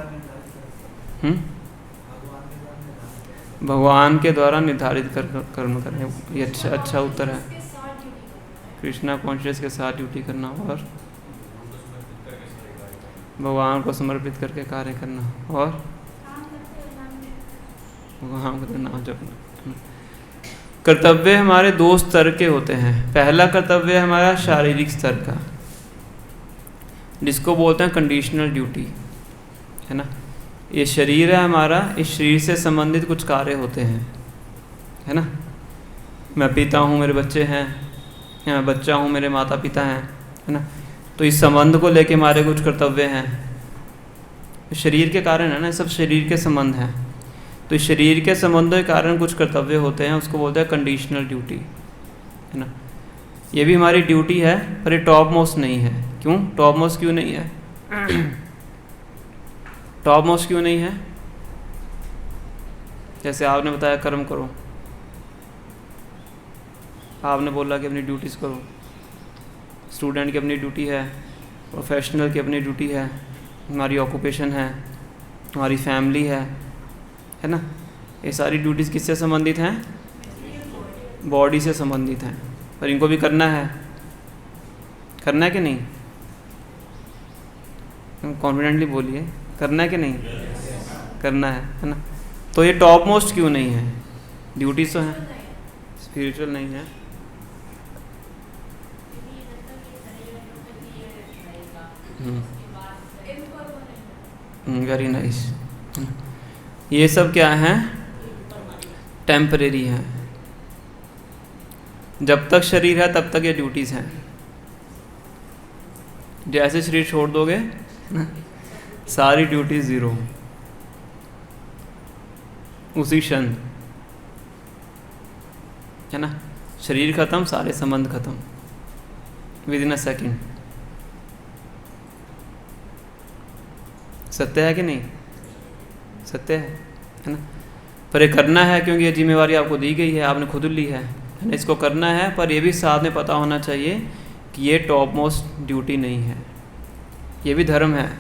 Speaker 1: भगवान के द्वारा निर्धारित कर्म करें। ये अच्छा उत्तर है। कृष्णा कॉन्शियस के साथ ड्यूटी करना और भगवान को समर्पित करके कार्य करना और भगवान का नाम जपना। कर्तव्य हमारे 2 स्तर के होते हैं। पहला कर्तव्य है हमारा शारीरिक स्तर का, जिसको बोलते हैं कंडीशनल ड्यूटी, है ना। ये शरीर है हमारा, इस शरीर से संबंधित कुछ कार्य होते हैं, है ना। मैं पिता हूँ, मेरे बच्चे हैं, या मैं बच्चा हूँ, मेरे माता पिता हैं, है ना। तो इस संबंध को लेके हमारे कुछ कर्तव्य हैं। शरीर के कारण है ना, सब शरीर के संबंध हैं। तो इस शरीर के संबंधों के कारण कुछ कर्तव्य होते हैं, उसको बोलते हैं कंडीशनल ड्यूटी, है ना। ये भी हमारी ड्यूटी है, पर ये टॉप मोस्ट नहीं है। क्यों टॉप मोस्ट क्यों नहीं है? टॉप मोस्ट क्यों नहीं है? जैसे आपने बताया कर्म करो, आपने बोला कि अपनी ड्यूटीज़ करो। स्टूडेंट की अपनी ड्यूटी है, प्रोफेशनल की अपनी ड्यूटी है, हमारी ऑक्यूपेशन है, हमारी फैमिली है ना। ये सारी ड्यूटीज़ किससे संबंधित हैं? बॉडी से संबंधित हैं, पर इनको भी करना है कि नहीं? कॉन्फिडेंटली बोलिए, करना है कि नहीं? करना है ना। तो ये टॉप मोस्ट क्यों नहीं है? ड्यूटीज तो हैं, स्पिरिचुअल नहीं है। Very nice. ये सब क्या है? टेम्परेरी है। जब तक शरीर है तब तक ये ड्यूटीज़ हैं। जैसे शरीर छोड़ दोगे सारी ड्यूटी ज़ीरो, उसी क्षण, है ना। शरीर खत्म, सारे संबंध खत्म, विद इन अ सेकेंड। सत्य है कि नहीं? सत्य है ना। पर ये करना है क्योंकि ये जिम्मेवारी आपको दी गई है, आपने खुद ली है ना। इसको करना है, पर ये भी साथ में पता होना चाहिए कि ये टॉप मोस्ट ड्यूटी नहीं है। ये भी धर्म है,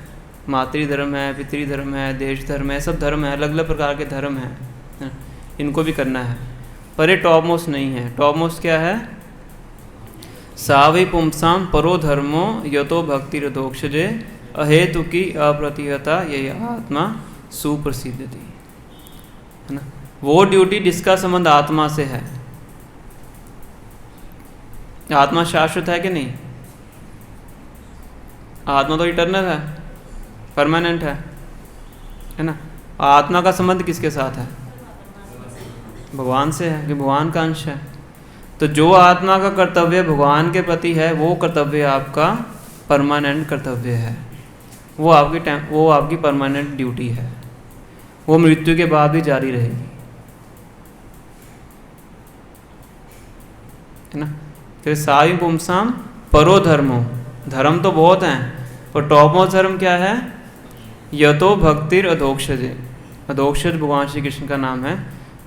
Speaker 1: मातृ धर्म है, पितृ धर्म है, देश धर्म है, सब धर्म है, अलग अलग प्रकार के धर्म हैं, इनको भी करना है, पर ये टॉप मोस्ट नहीं है। टॉप मोस्ट क्या है? सावै पुंसाम परो धर्मो यतो भक्तिरधोक्षजे अहेतु की अप्रतिहता ये आत्मा सुप्रसिद्धति, है ना। वो ड्यूटी जिसका संबंध आत्मा से है। आत्मा शाश्वत है कि नहीं? आत्मा तो इटर्नल है, परमानेंट है ना। आत्मा का संबंध किसके साथ है? भगवान से है, कि भगवान का अंश है। तो जो आत्मा का कर्तव्य भगवान के प्रति है, वो कर्तव्य आपका परमानेंट कर्तव्य है, वो आपकी परमानेंट ड्यूटी है, वो मृत्यु के बाद भी जारी रहेगी, है ना। फिर साई पुंसाम परो धर्मो, धर्म तो बहुत हैं, पर टॉप मोस्ट धर्म क्या है? यतो भक्तिर अधोक्षजे। अधोक्षज भगवान श्री कृष्ण का नाम है,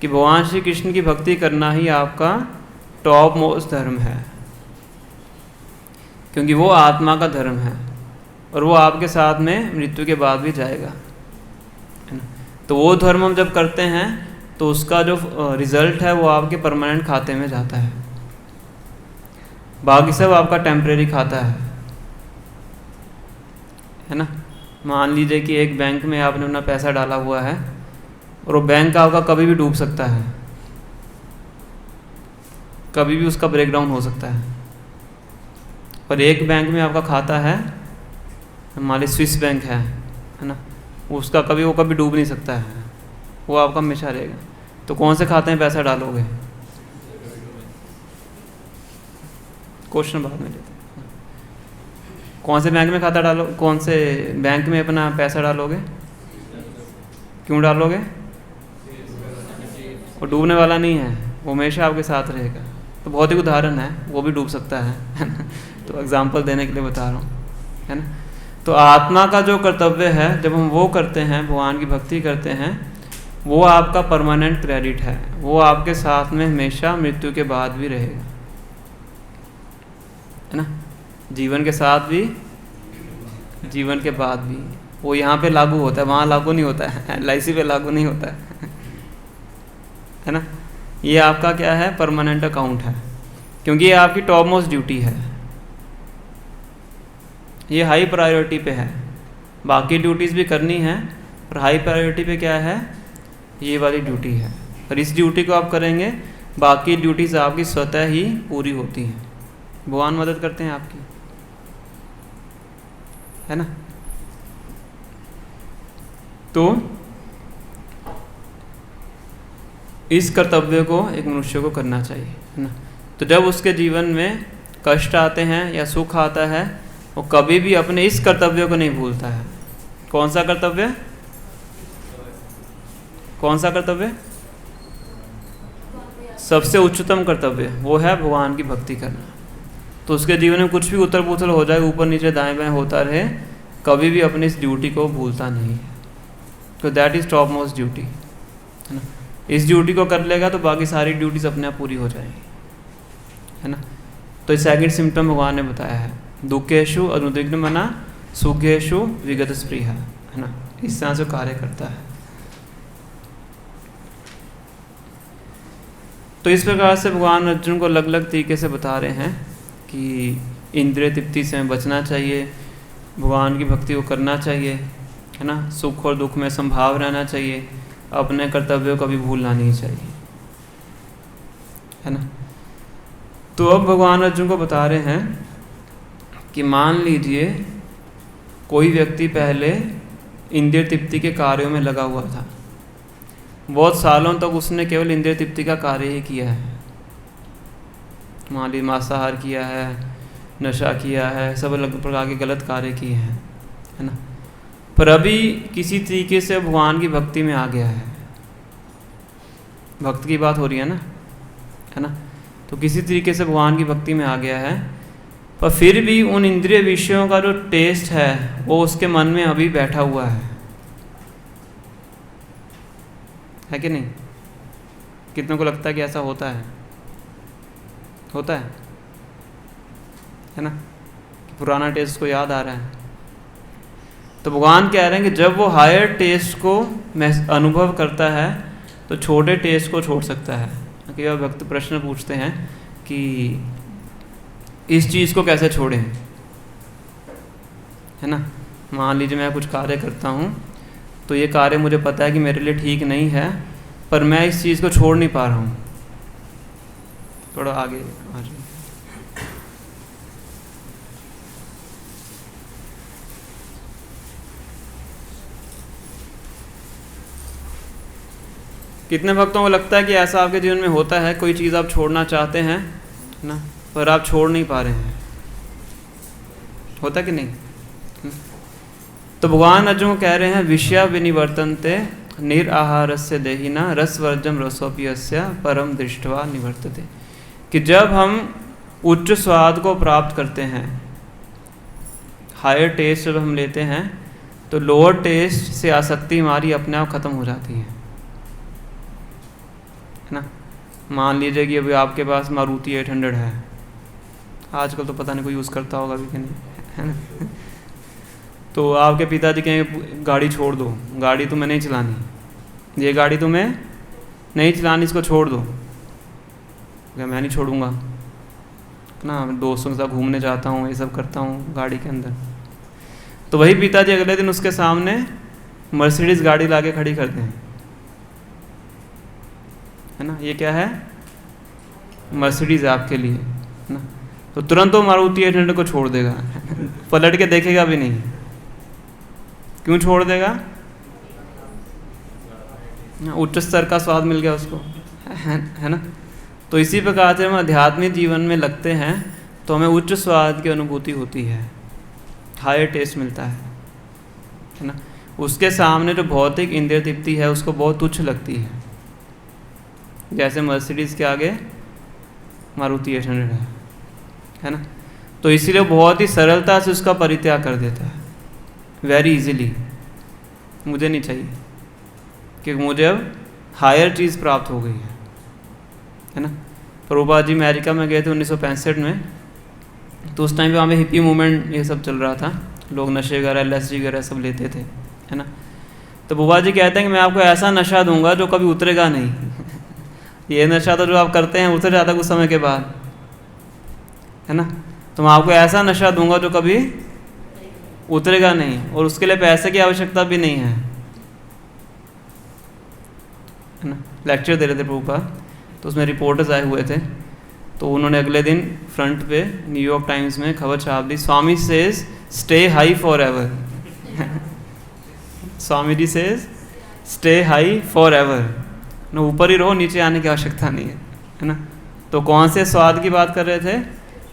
Speaker 1: कि भगवान श्री कृष्ण की भक्ति करना ही आपका टॉप मोस्ट धर्म है, क्योंकि वो आत्मा का धर्म है और वो आपके साथ में मृत्यु के बाद भी जाएगा, है ना। तो वो धर्म हम जब करते हैं तो उसका जो रिज़ल्ट है वो आपके परमानेंट खाते में जाता है, बाकी सब आपका टेम्परेरी खाता है ना। मान लीजिए कि एक बैंक में आपने अपना पैसा डाला हुआ है और वो बैंक आपका कभी भी डूब सकता है, कभी भी उसका ब्रेकडाउन हो सकता है। पर एक बैंक में आपका खाता है, हमारे स्विस बैंक है ना, उसका कभी वो कभी डूब नहीं सकता है, वो आपका हमेशा रहेगा। तो कौन से खाते में पैसा डालोगे? क्वेश्चन बाद में लेते हैं। कौन से बैंक में खाता डालो, कौन से बैंक में अपना पैसा डालोगे? क्यों डालोगे? वो डूबने वाला नहीं है, वो हमेशा आपके साथ रहेगा। तो बहुत ही उदाहरण है, वो भी डूब सकता है ना। तो एग्जांपल देने के लिए बता रहा हूँ, है ना। तो आत्मा का जो कर्तव्य है, जब हम वो करते हैं, भगवान की भक्ति करते हैं, वो आपका परमानेंट क्रेडिट है, वो आपके साथ में हमेशा मृत्यु के बाद भी रहेगा, है ना। जीवन के साथ भी, जीवन के बाद भी। वो यहाँ पे लागू होता है, वहाँ लागू नहीं होता है, LIC पे लागू नहीं होता है ना। ये आपका क्या है? परमानेंट अकाउंट है, क्योंकि ये आपकी टॉप मोस्ट ड्यूटी है, ये हाई प्रायोरिटी पे है। बाकी ड्यूटीज़ भी करनी है, पर हाई प्रायोरिटी पे क्या है? ये वाली ड्यूटी है। और इस ड्यूटी को आप करेंगे, बाकी ड्यूटीज़ आपकी स्वतः ही पूरी होती हैं, भगवान मदद करते हैं आपकी, है ना। तो इस कर्तव्य को एक मनुष्य को करना चाहिए, है ना। तो जब उसके जीवन में कष्ट आते हैं या सुख आता है, वो कभी भी अपने इस कर्तव्य को नहीं भूलता है। कौन सा कर्तव्य? कौन सा कर्तव्य? सबसे उच्चतम कर्तव्य वो है भगवान की भक्ति करना। तो उसके जीवन में कुछ भी उथल पुथल हो जाए, ऊपर नीचे दाएं बाएं होता रहे, कभी भी अपनी इस ड्यूटी को भूलता नहीं है। तो that is top most duty, है ना। इस ड्यूटी को कर लेगा तो बाकी सारी ड्यूटीज अपने आप पूरी हो जाएंगी, है ना। तो सेकंड सिम्टम भगवान ने बताया है, दुखेशु अनुद्विग्न मना सुखेशु विगत स्पृह, है ना। इस तरह से कार्य करता है। तो इस प्रकार से भगवान अर्जुन को अलग अलग तरीके से बता रहे हैं कि इंद्रिय तृप्ति से बचना चाहिए, भगवान की भक्ति को करना चाहिए, है ना। सुख और दुख में संभाव रहना चाहिए, अपने कर्तव्यों को भी भूलना नहीं चाहिए, है ना। तो अब भगवान अर्जुन को बता रहे हैं कि मान लीजिए कोई व्यक्ति पहले इंद्रिय तृप्ति के कार्यों में लगा हुआ था, बहुत सालों तक उसने केवल इंद्रिय तृप्ति का कार्य ही किया है। मान लीजिए मांसाहार किया है, नशा किया है, सब अलग प्रकार के गलत कार्य किए हैं, है ना। पर अभी किसी तरीके से भगवान की भक्ति में आ गया है, भक्त की बात हो रही है ना, है ना। तो किसी तरीके से भगवान की भक्ति में आ गया है, पर फिर भी उन इंद्रिय विषयों का जो टेस्ट है वो उसके मन में अभी बैठा हुआ है कि नहीं? कितनों को लगता है कि ऐसा होता है? होता है ना, कि पुराना टेस्ट को याद आ रहा है। तो भगवान कह रहे हैं कि जब वो हायर टेस्ट को अनुभव करता है तो छोटे टेस्ट को छोड़ सकता है। कई बार भक्त प्रश्न पूछते हैं कि इस चीज़ को कैसे छोड़ें, है ना। मान लीजिए मैं कुछ कार्य करता हूँ, तो ये कार्य मुझे पता है कि मेरे लिए ठीक नहीं है, पर मैं इस चीज़ को छोड़ नहीं पा रहा हूँ। थोड़ा आगे आ जाइए। कितने भक्तों को लगता है कि ऐसा आपके जीवन में होता है, कोई चीज़ आप छोड़ना चाहते हैं ना, पर आप छोड़ नहीं पा रहे हैं, होता कि नहीं? तो भगवान अर्जुन को कह रहे हैं विषया विनिवर्तन्ते निराहारस्य देहिना रसवर्जम रसोपियस्य परम दृष्टवा निवर्तते। कि जब हम उच्च स्वाद को प्राप्त करते हैं, हायर टेस्ट जब हम लेते हैं, तो लोअर टेस्ट से आसक्ति हमारी अपने आप ख़त्म हो जाती है ना। मान लीजिए कि अभी आपके पास मारुति 800 है, आजकल तो पता नहीं कोई यूज़ करता होगा भी कि नहीं, है ना। तो आपके पिताजी कहेंगे गाड़ी छोड़ दो, गाड़ी तुम्हें नहीं चलानी, ये गाड़ी तुम्हें नहीं चलानी, इसको छोड़ दो। क्या मैं नहीं छोड़ूंगा ना, दोस्तों के साथ घूमने जाता हूँ, ये सब करता हूँ गाड़ी के अंदर। तो वही पिताजी अगले दिन उसके सामने मर्सिडीज़ गाड़ी लाके खड़ी करते हैं, है ना। ये क्या है? मर्सिडीज़ आपके लिए, है ना। तो तुरंत वो मारुति 800 को छोड़ देगा, पलट के देखेगा भी नहीं। क्यों छोड़ देगा? उच्च स्तर का स्वाद मिल गया उसको, है ना। तो इसी प्रकार से हम आध्यात्मिक जीवन में लगते हैं तो हमें उच्च स्वाद की अनुभूति होती है, हायर टेस्ट मिलता है ना। उसके सामने जो भौतिक इंद्रिय तृप्ति है उसको बहुत तुच्छ लगती है, जैसे मर्सिडीज़ के आगे मारुति 800 है ना। तो इसीलिए बहुत ही सरलता से उसका परित्याग कर देता है, वेरी इजीली। मुझे नहीं चाहिए क्योंकि मुझे अब हायर चीज़ प्राप्त हो गई है ना। प्रभुपाद जी अमेरिका में गए थे 1965 में, तो उस टाइम पे वहाँ पे हिप्पी मूवमेंट ये सब चल रहा था, लोग नशे वगैरह LSD वगैरह सब लेते थे, है ना। तो प्रभुपाद जी कहते हैं कि मैं आपको ऐसा नशा दूंगा जो कभी उतरेगा नहीं। ये नशा तो जो आप करते हैं उतर जाता है कुछ समय के बाद, है ना। तो मैं आपको ऐसा नशा दूंगा जो कभी उतरेगा नहीं, और उसके लिए पैसे की आवश्यकता भी नहीं है ना। लेक्चर दे रहे थे प्रभुपाद, तो उसमें रिपोर्टर्स आए हुए थे, तो उन्होंने अगले दिन फ्रंट पे न्यूयॉर्क टाइम्स में खबर छाप दी, Swami says stay high for ever. Swami ji says stay high for ever, ना ऊपर ही रहो, नीचे आने की आवश्यकता नहीं है ना। तो कौन से स्वाद की बात कर रहे थे?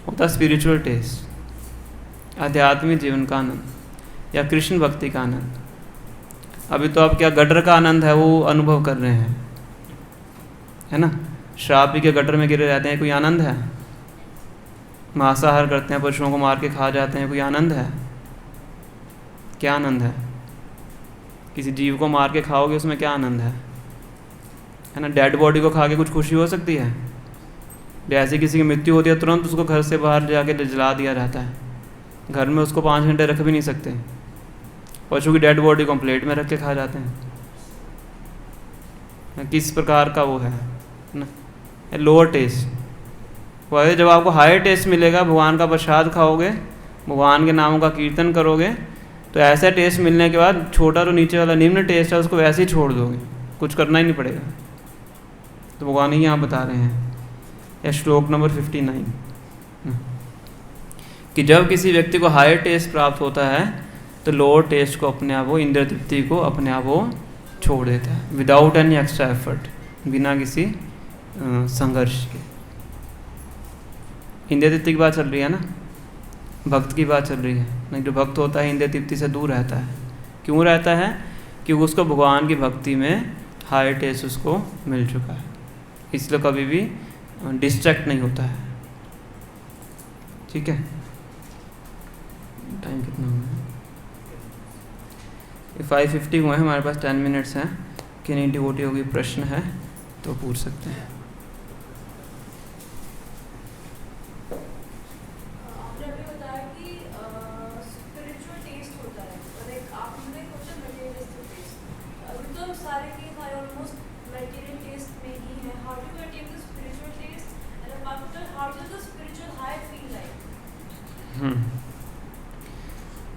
Speaker 1: वो था स्पिरिचुअल टेस्ट, आध्यात्मिक जीवन का आनंद या कृष्ण भक्ति का आनंद। अभी तो आप क्या गटर का आनंद है वो अनुभव कर रहे हैं, है ना। शराब पी के गटर में गिरे रहते हैं, कोई आनंद है? मांसाहार करते हैं, पशुओं को मार के खा जाते हैं, कोई आनंद है? क्या आनंद है? किसी जीव को मार के खाओगे उसमें क्या आनंद है ना। डेड बॉडी को खा के कुछ खुशी हो सकती है? जैसे किसी की मृत्यु होती है तुरंत उसको घर से बाहर जाके जला दिया रहता है, घर में उसको 5 घंटे रख भी नहीं सकते। पशु की डेड बॉडी को प्लेट में रख के खा जाते हैं। किस प्रकार का वो है ना, लोअर टेस्ट। वह जब आपको हायर टेस्ट मिलेगा, भगवान का प्रसाद खाओगे, भगवान के नामों का कीर्तन करोगे, तो ऐसा टेस्ट मिलने के बाद छोटा जो नीचे वाला निम्न टेस्ट है उसको वैसे ही छोड़ दोगे, कुछ करना ही नहीं पड़ेगा। तो भगवान ही यहाँ बता रहे हैं, या श्लोक नंबर 59, कि जब किसी व्यक्ति को हायर टेस्ट प्राप्त होता है तो लोअर टेस्ट को अपने आप वो इंद्रिय तृप्ति को अपने आप वो छोड़ देता है, विदाउट एनी एक्स्ट्रा एफर्ट, बिना किसी संघर्ष के। इंद्रिय तृप्ति की बात चल रही है ना, भक्त की बात चल रही है। नहीं, जो भक्त होता है इंद्रिय तृप्ति से दूर रहता है। क्यों रहता है? क्योंकि उसको भगवान की भक्ति में हायर टेस्ट उसको मिल चुका है, इसलिए कभी भी डिस्ट्रैक्ट नहीं होता है। ठीक है, टाइम कितना हुआ है? 5:50 हुए हैं, हमारे पास 10 मिनट्स हैं। किन्हीं डिवोटियों की प्रश्न है तो पूछ सकते हैं।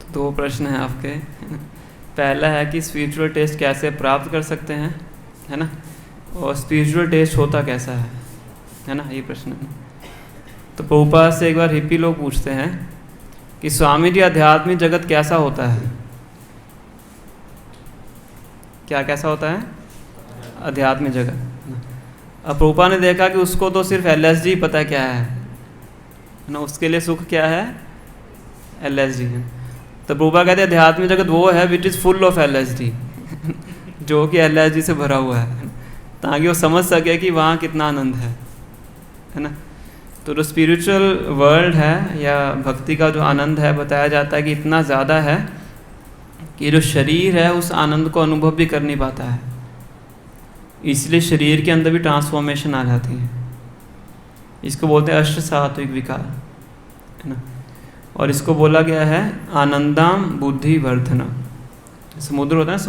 Speaker 1: तो 2 प्रश्न हैं आपके। पहला है कि स्पिरिचुअल टेस्ट कैसे प्राप्त कर सकते हैं, है ना, और स्पिरिचुअल टेस्ट होता कैसा है ना, ये प्रश्न है। तो प्रभुपाद से एक बार हिप्पी लोग पूछते हैं कि स्वामी जी आध्यात्मिक जगत कैसा होता है? क्या कैसा होता है आध्यात्मिक जगत? अब प्रभुपाद ने देखा कि उसको तो सिर्फ LSD पता क्या है ना, उसके लिए सुख क्या है? LSD है। तो प्रभुपाद कहते हैं आध्यात्मिक जगत वो है which is full of LSD, जो कि LSD से भरा हुआ है, ताकि वो समझ सके कि वहाँ कितना आनंद है ना। तो जो स्पिरिचुअल वर्ल्ड है या भक्ति का जो आनंद है, बताया जाता है कि इतना ज़्यादा है कि जो शरीर है उस आनंद को अनुभव भी कर नहीं पाता है, इसलिए शरीर के अंदर भी ट्रांसफॉर्मेशन आ जाती है। इसको बोलते हैं अष्ट सात्विक विकार, है ना। और इसको बोला गया है आनंदाम बुद्धि वर्धना। समुद्र होता है ना,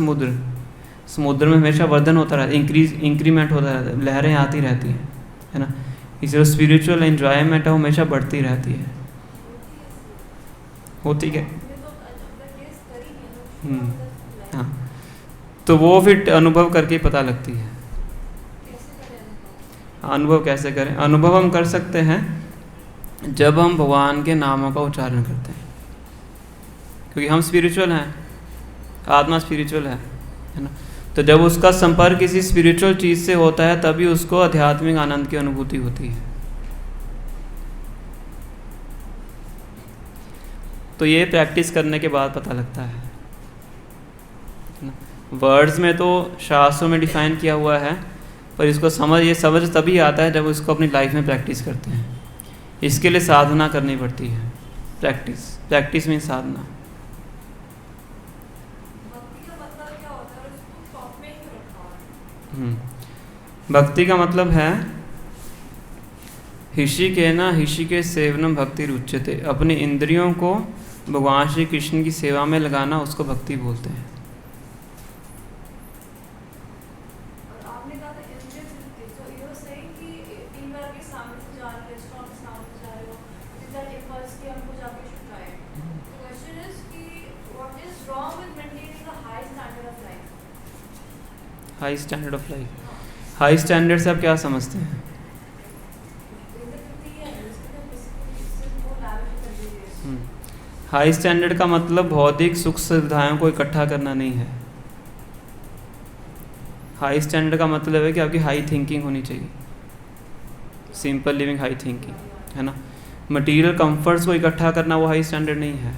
Speaker 1: समुद्र में हमेशा वर्धन होता रहता है, इंक्रीमेंट होता रहता है, लहरें आती रहती हैं, है ना। इसलिए स्पिरिचुअल एंजॉयमेंट है वो हमेशा बढ़ती रहती है, होती है। हाँ, तो वो फिर अनुभव करके पता लगती है। अनुभव कैसे करें? अनुभव हम कर सकते हैं जब हम भगवान के नामों का उच्चारण करते हैं, क्योंकि हम स्पिरिचुअल हैं, आत्मा स्पिरिचुअल है ना। तो जब उसका संपर्क किसी स्पिरिचुअल चीज़ से होता है तभी उसको आध्यात्मिक आनंद की अनुभूति होती है। तो ये प्रैक्टिस करने के बाद पता लगता है। वर्ड्स में तो शास्त्रों में डिफाइन किया हुआ है, पर इसको समझ तभी आता है जब इसको अपनी लाइफ में प्रैक्टिस करते हैं। इसके लिए साधना करनी पड़ती है। प्रैक्टिस में साधना। भक्ति का मतलब है हिषिके सेवनम भक्ति रुच्यते, अपनी इंद्रियों को भगवान श्री कृष्ण की सेवा में लगाना, उसको भक्ति बोलते हैं। High standard of life. High standard से आप क्या समझते हैं? हाई स्टैंडर्ड का मतलब भौतिक सुख सुविधाओं को इकट्ठा करना नहीं है। हाई स्टैंडर्ड का मतलब है कि आपकी हाई थिंकिंग होनी चाहिए, सिंपल लिविंग, हाई थिंकिंग, है ना। मटेरियल कंफर्ट्स को इकट्ठा करना वो हाई स्टैंडर्ड नहीं है।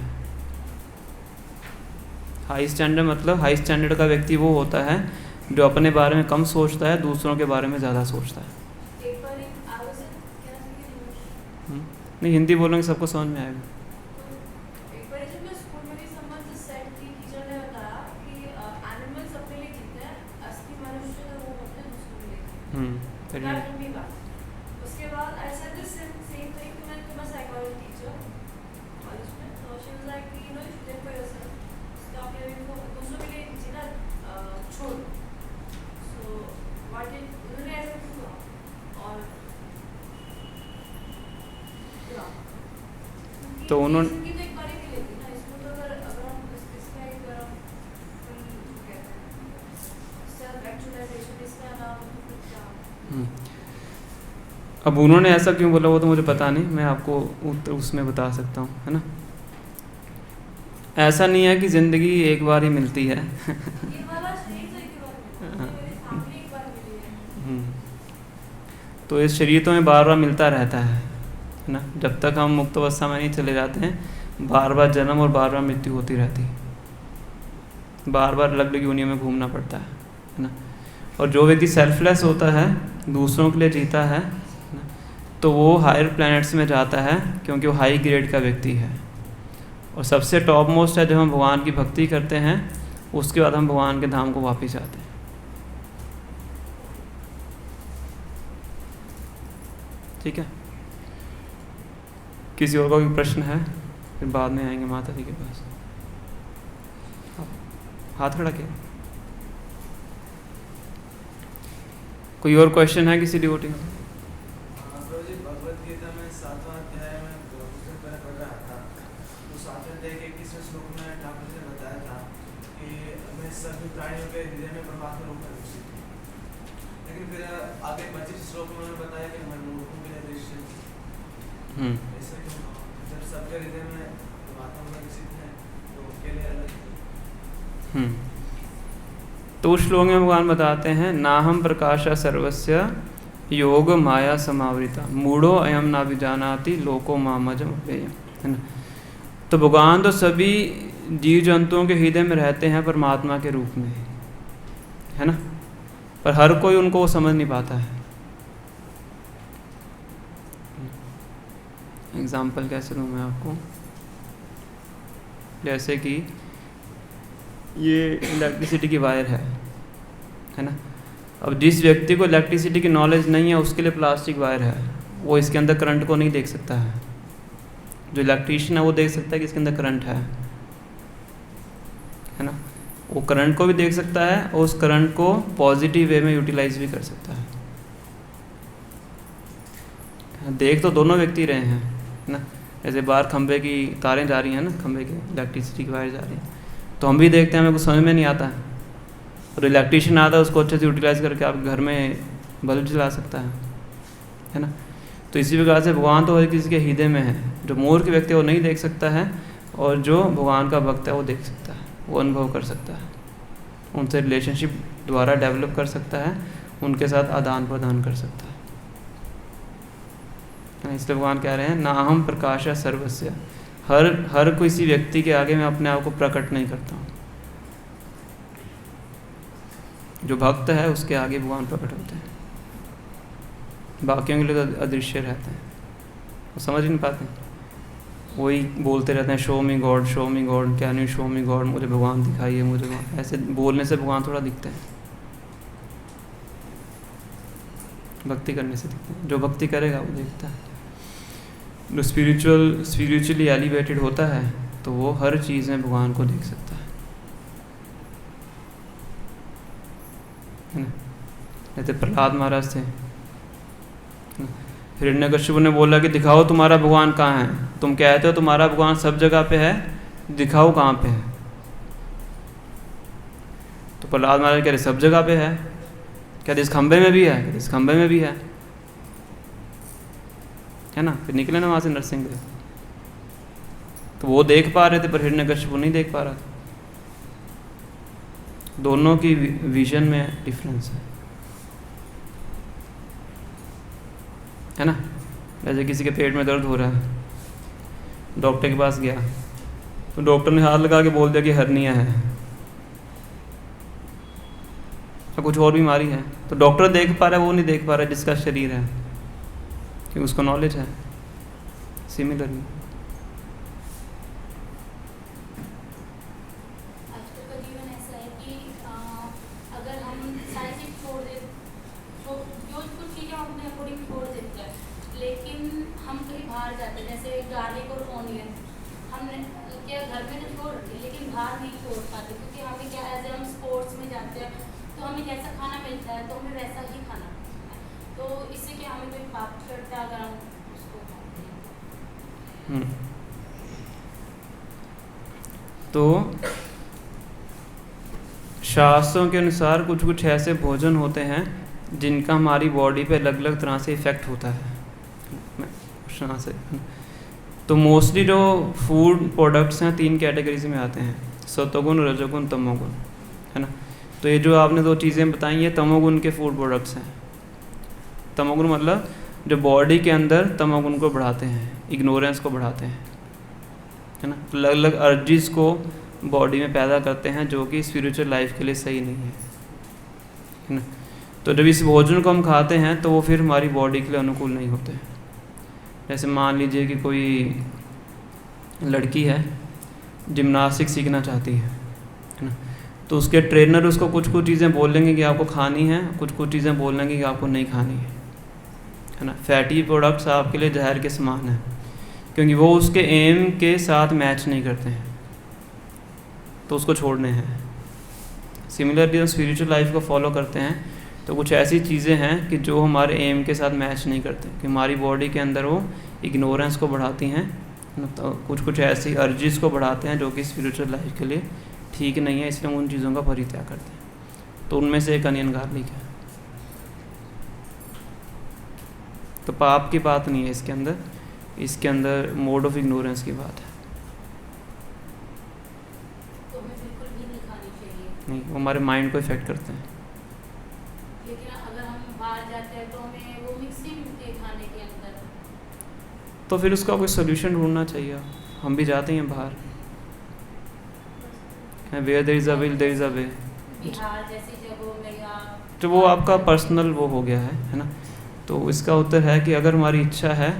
Speaker 1: हाई स्टैंडर्ड मतलब हाई स्टैंडर्ड का व्यक्ति वो होता है जो अपने बारे में कम सोचता है, दूसरों के बारे में ज़्यादा सोचता है। नहीं, हिंदी बोलोगे सबको समझ में आएगा।
Speaker 2: उसके बाद ऐसा सेम थिंग कि मैं तुम्हारा साइकोलॉजी टीचर कॉलेज में, तो she was like you know you should for yourself, stop living for दूसरों के लिए जीना छोड़। सो व्हाट डिड उन्होंने ऐसा किया और
Speaker 1: तो उन्होंने
Speaker 2: एक बारी भी लेती ना इसको, तो अगर हम इसका एक कहते हैं सेल्फ एक्चुअलाइजेशन, इसका नाम
Speaker 1: अब उन्होंने ऐसा क्यों बोला वो तो मुझे पता नहीं, मैं आपको उसमें बता सकता हूँ, है ना। ऐसा नहीं है कि ज़िंदगी एक बार ही मिलती है। तो इस शरीर तो में बार बार मिलता रहता है ना। जब तक हम मुक्त अवस्था में नहीं चले जाते हैं, बार बार जन्म और बार बार मृत्यु होती रहती है, बार बार अलग अलग यूनियन में घूमना पड़ता है ना। और जो व्यक्ति सेल्फलेस होता है, दूसरों के लिए जीता है, तो वो हायर प्लैनेट्स में जाता है, क्योंकि वो हाई ग्रेड का व्यक्ति है। और सबसे टॉप मोस्ट है जब हम भगवान की भक्ति करते हैं, उसके बाद हम भगवान के धाम को वापस आते हैं। ठीक है, किसी और का कोई प्रश्न है? फिर बाद में आएंगे माता जी के पास। हाथ खड़ा किया। कोई और क्वेश्चन है किसी डिवोटी का?
Speaker 3: भगवद गीता में 7वां अध्याय में पढ़ रहा था, तो 7वें अध्याय के 21वें श्लोक में ठाकुर जी ने बताया था कि मैं सभी प्राणियों के हृदय में परमात्मा रूप में दृष्टि थी। लेकिन फिर आगे 25 श्लोक में उन्होंने बताया कि मैं मूर्खों के लिए दृष्टि थी। ऐसे क्यों? जब सबके हृदय में परमात्मा में दृष्टि है तो उनके लिए अलग।
Speaker 1: तो उस श्लोक में भगवान बताते हैं, नाहम प्रकाशा सर्वस्य योग माया समावृता मूढ़ो अयम ना विजानाति लोको मामजम अव्ययम, है ना। तो भगवान तो सभी जीव जंतुओं के हृदय में रहते हैं परमात्मा के रूप में, है ना, पर हर कोई उनको वो समझ नहीं पाता है। एग्जाम्पल कैसे दूँ मैं आपको? जैसे कि ये इलेक्ट्रिसिटी की वायर है ना। अब जिस व्यक्ति को इलेक्ट्रिसिटी की नॉलेज नहीं है, उसके लिए प्लास्टिक वायर है, वो इसके अंदर करंट को नहीं देख सकता है। जो इलेक्ट्रीशियन है वो देख सकता है कि इसके अंदर करंट है ना। वो करंट को भी देख सकता है और उस करंट को पॉजिटिव वे में यूटिलाइज भी कर सकता है। देख तो दोनों व्यक्ति रहे हैं ना। जैसे बाहर खंभे की तारें जा रही हैं ना, खंभे की इलेक्ट्रिसिटी की वायर जा रही है, तो हम भी देखते हैं, हमें कुछ समझ में नहीं आता है, और इलेक्ट्रीशियन आता है उसको अच्छे से यूटिलाइज करके आप घर में बल्ब जला सकता है ना। तो इसी प्रकार से भगवान तो हर किसी के हृदय में है। जो मूर्ख व्यक्ति वो नहीं देख सकता है, और जो भगवान का भक्त है वो देख सकता है, वो अनुभव कर सकता है, उनसे रिलेशनशिप द्वारा डेवलप कर सकता है, उनके साथ आदान प्रदान कर सकता है। इसलिए भगवान कह रहे हैं ना हम प्रकाश सर्वस्य, हर किसी व्यक्ति के आगे मैं अपने आप को प्रकट नहीं करता हूँ। जो भक्त है उसके आगे भगवान प्रकट होते हैं, बाकियों के लिए तो अदृश्य रहते हैं, वो समझ नहीं पाते, वही बोलते रहते हैं शो मी गॉड, शो मी गॉड, क्या नहीं शो मी गॉड, मुझे भगवान दिखाइए, मुझे भगवान। ऐसे बोलने से भगवान थोड़ा दिखते हैं, भक्ति करने से दिखते हैं। जो भक्ति करेगा वो देखता है। जो स्पिरिचुअली एलिवेटेड होता है तो वो हर चीज़ में भगवान को देख सकता है ना। जैसे प्रहलाद महाराज थे, हिरण्यकश्यप ने बोला कि दिखाओ तुम्हारा भगवान कहाँ है, तुम कहते हो तुम्हारा भगवान सब जगह पे है, दिखाओ कहाँ पे है। तो प्रहलाद महाराज कह रहे सब जगह पे है, क्या इस खंबे में भी है, इस खंबे में भी है ना। फिर निकले ना वहाँ से नरसिंहदेव, तो वो देख पा रहे थे पर हिरण्यकश्यप नहीं देख पा रहा था। दोनों की विजन में डिफरेंस है ना। जैसे किसी के पेट में दर्द हो रहा है, डॉक्टर के पास गया तो डॉक्टर ने हाथ लगा के बोल दिया कि हर्निया है या कुछ और बीमारी है, तो डॉक्टर देख पा रहा है, वो नहीं देख पा रहा है जिसका शरीर है, क्योंकि उसको नॉलेज है। सिमिलरली
Speaker 2: आजकल का जीवन ऐसा है कि अगर हम सारी चीज़ छोड़ दें तो जो कुछ चीज़ें हम अपने अकॉर्डिंग छोड़ देते हैं, लेकिन हम कहीं बाहर जाते हैं, जैसे गार्लिक और ऑनियन हमने क्या घर में तो छोड़ रखी, लेकिन बाहर नहीं छोड़ पाते, क्योंकि हमें क्या ऐसे हम स्पोर्ट्स में जाते हैं तो हमें जैसा खाना मिलता है तो हमें वैसा ही खाना मिलता है। तो इससे क्या हमें कोई पाप करता है अगर हम उसको खाते हैं?
Speaker 1: तो शास्त्रों के अनुसार कुछ ऐसे भोजन होते हैं जिनका हमारी बॉडी पे अलग अलग तरह से इफ़ेक्ट होता है। तो मोस्टली जो फूड प्रोडक्ट्स हैं 3 कैटेगरीज में आते हैं, सतोगुण, रजोगुण, तमोगुण, है ना। तो ये जो आपने 2 चीज़ें बताई ये तमोगुण के फूड प्रोडक्ट्स हैं। तमोगुण मतलब जो बॉडी के अंदर तमोगुण को बढ़ाते हैं, इग्नोरेंस को बढ़ाते हैं, है ना। अलग अलग अर्जिस को बॉडी में पैदा करते हैं जो कि स्पिरिचुअल लाइफ के लिए सही नहीं है ना। तो जब इस भोजन को हम खाते हैं तो वो फिर हमारी बॉडी के लिए अनुकूल नहीं होते। जैसे मान लीजिए कि कोई लड़की है जिम्नास्टिक सीखना चाहती है ना, तो उसके ट्रेनर उसको कुछ चीज़ें बोलेंगे कि आपको खानी है, कुछ चीज़ें बोलेंगे कि आपको नहीं खानी है ना। फैटी प्रोडक्ट्स आपके लिए जहर के समान है, क्योंकि वो उसके एम के साथ मैच नहीं करते हैं, तो उसको छोड़ने हैं। सिमिलरली हम स्पिरिचुअल लाइफ को फॉलो करते हैं तो कुछ ऐसी चीज़ें हैं कि जो हमारे एम के साथ मैच नहीं करते, कि हमारी बॉडी के अंदर वो इग्नोरेंस को बढ़ाती हैं, तो कुछ ऐसी अर्जिस को बढ़ाते हैं जो कि स्पिरिचुअल लाइफ के लिए ठीक नहीं है, इसलिए हम उन चीज़ों का परित्याग करते हैं। तो उनमें से एक अनियन गार्लिक है। तो पाप की बात नहीं है इसके अंदर मोड ऑफ इग्नोरेंस की बात है।
Speaker 2: तो हमें बिल्कुल भी नहीं खानी चाहिए।
Speaker 1: नहीं, वो हमारे माइंड को इफेक्ट करते हैं।
Speaker 2: लेकिन अगर हम बाहर जाते हैं तो हमें वो मिक्स ही मिलती है खाने के अंदर,
Speaker 1: तो फिर उसका कोई सोल्यूशन ढूंढना चाहिए। हम भी जाते हैं बाहर, where there is a will there is a way.
Speaker 2: Bihar जैसी जगहों में या
Speaker 1: तो वो आपका पर्सनल वो हो गया है ना। तो इसका उत्तर है कि अगर हमारी इच्छा है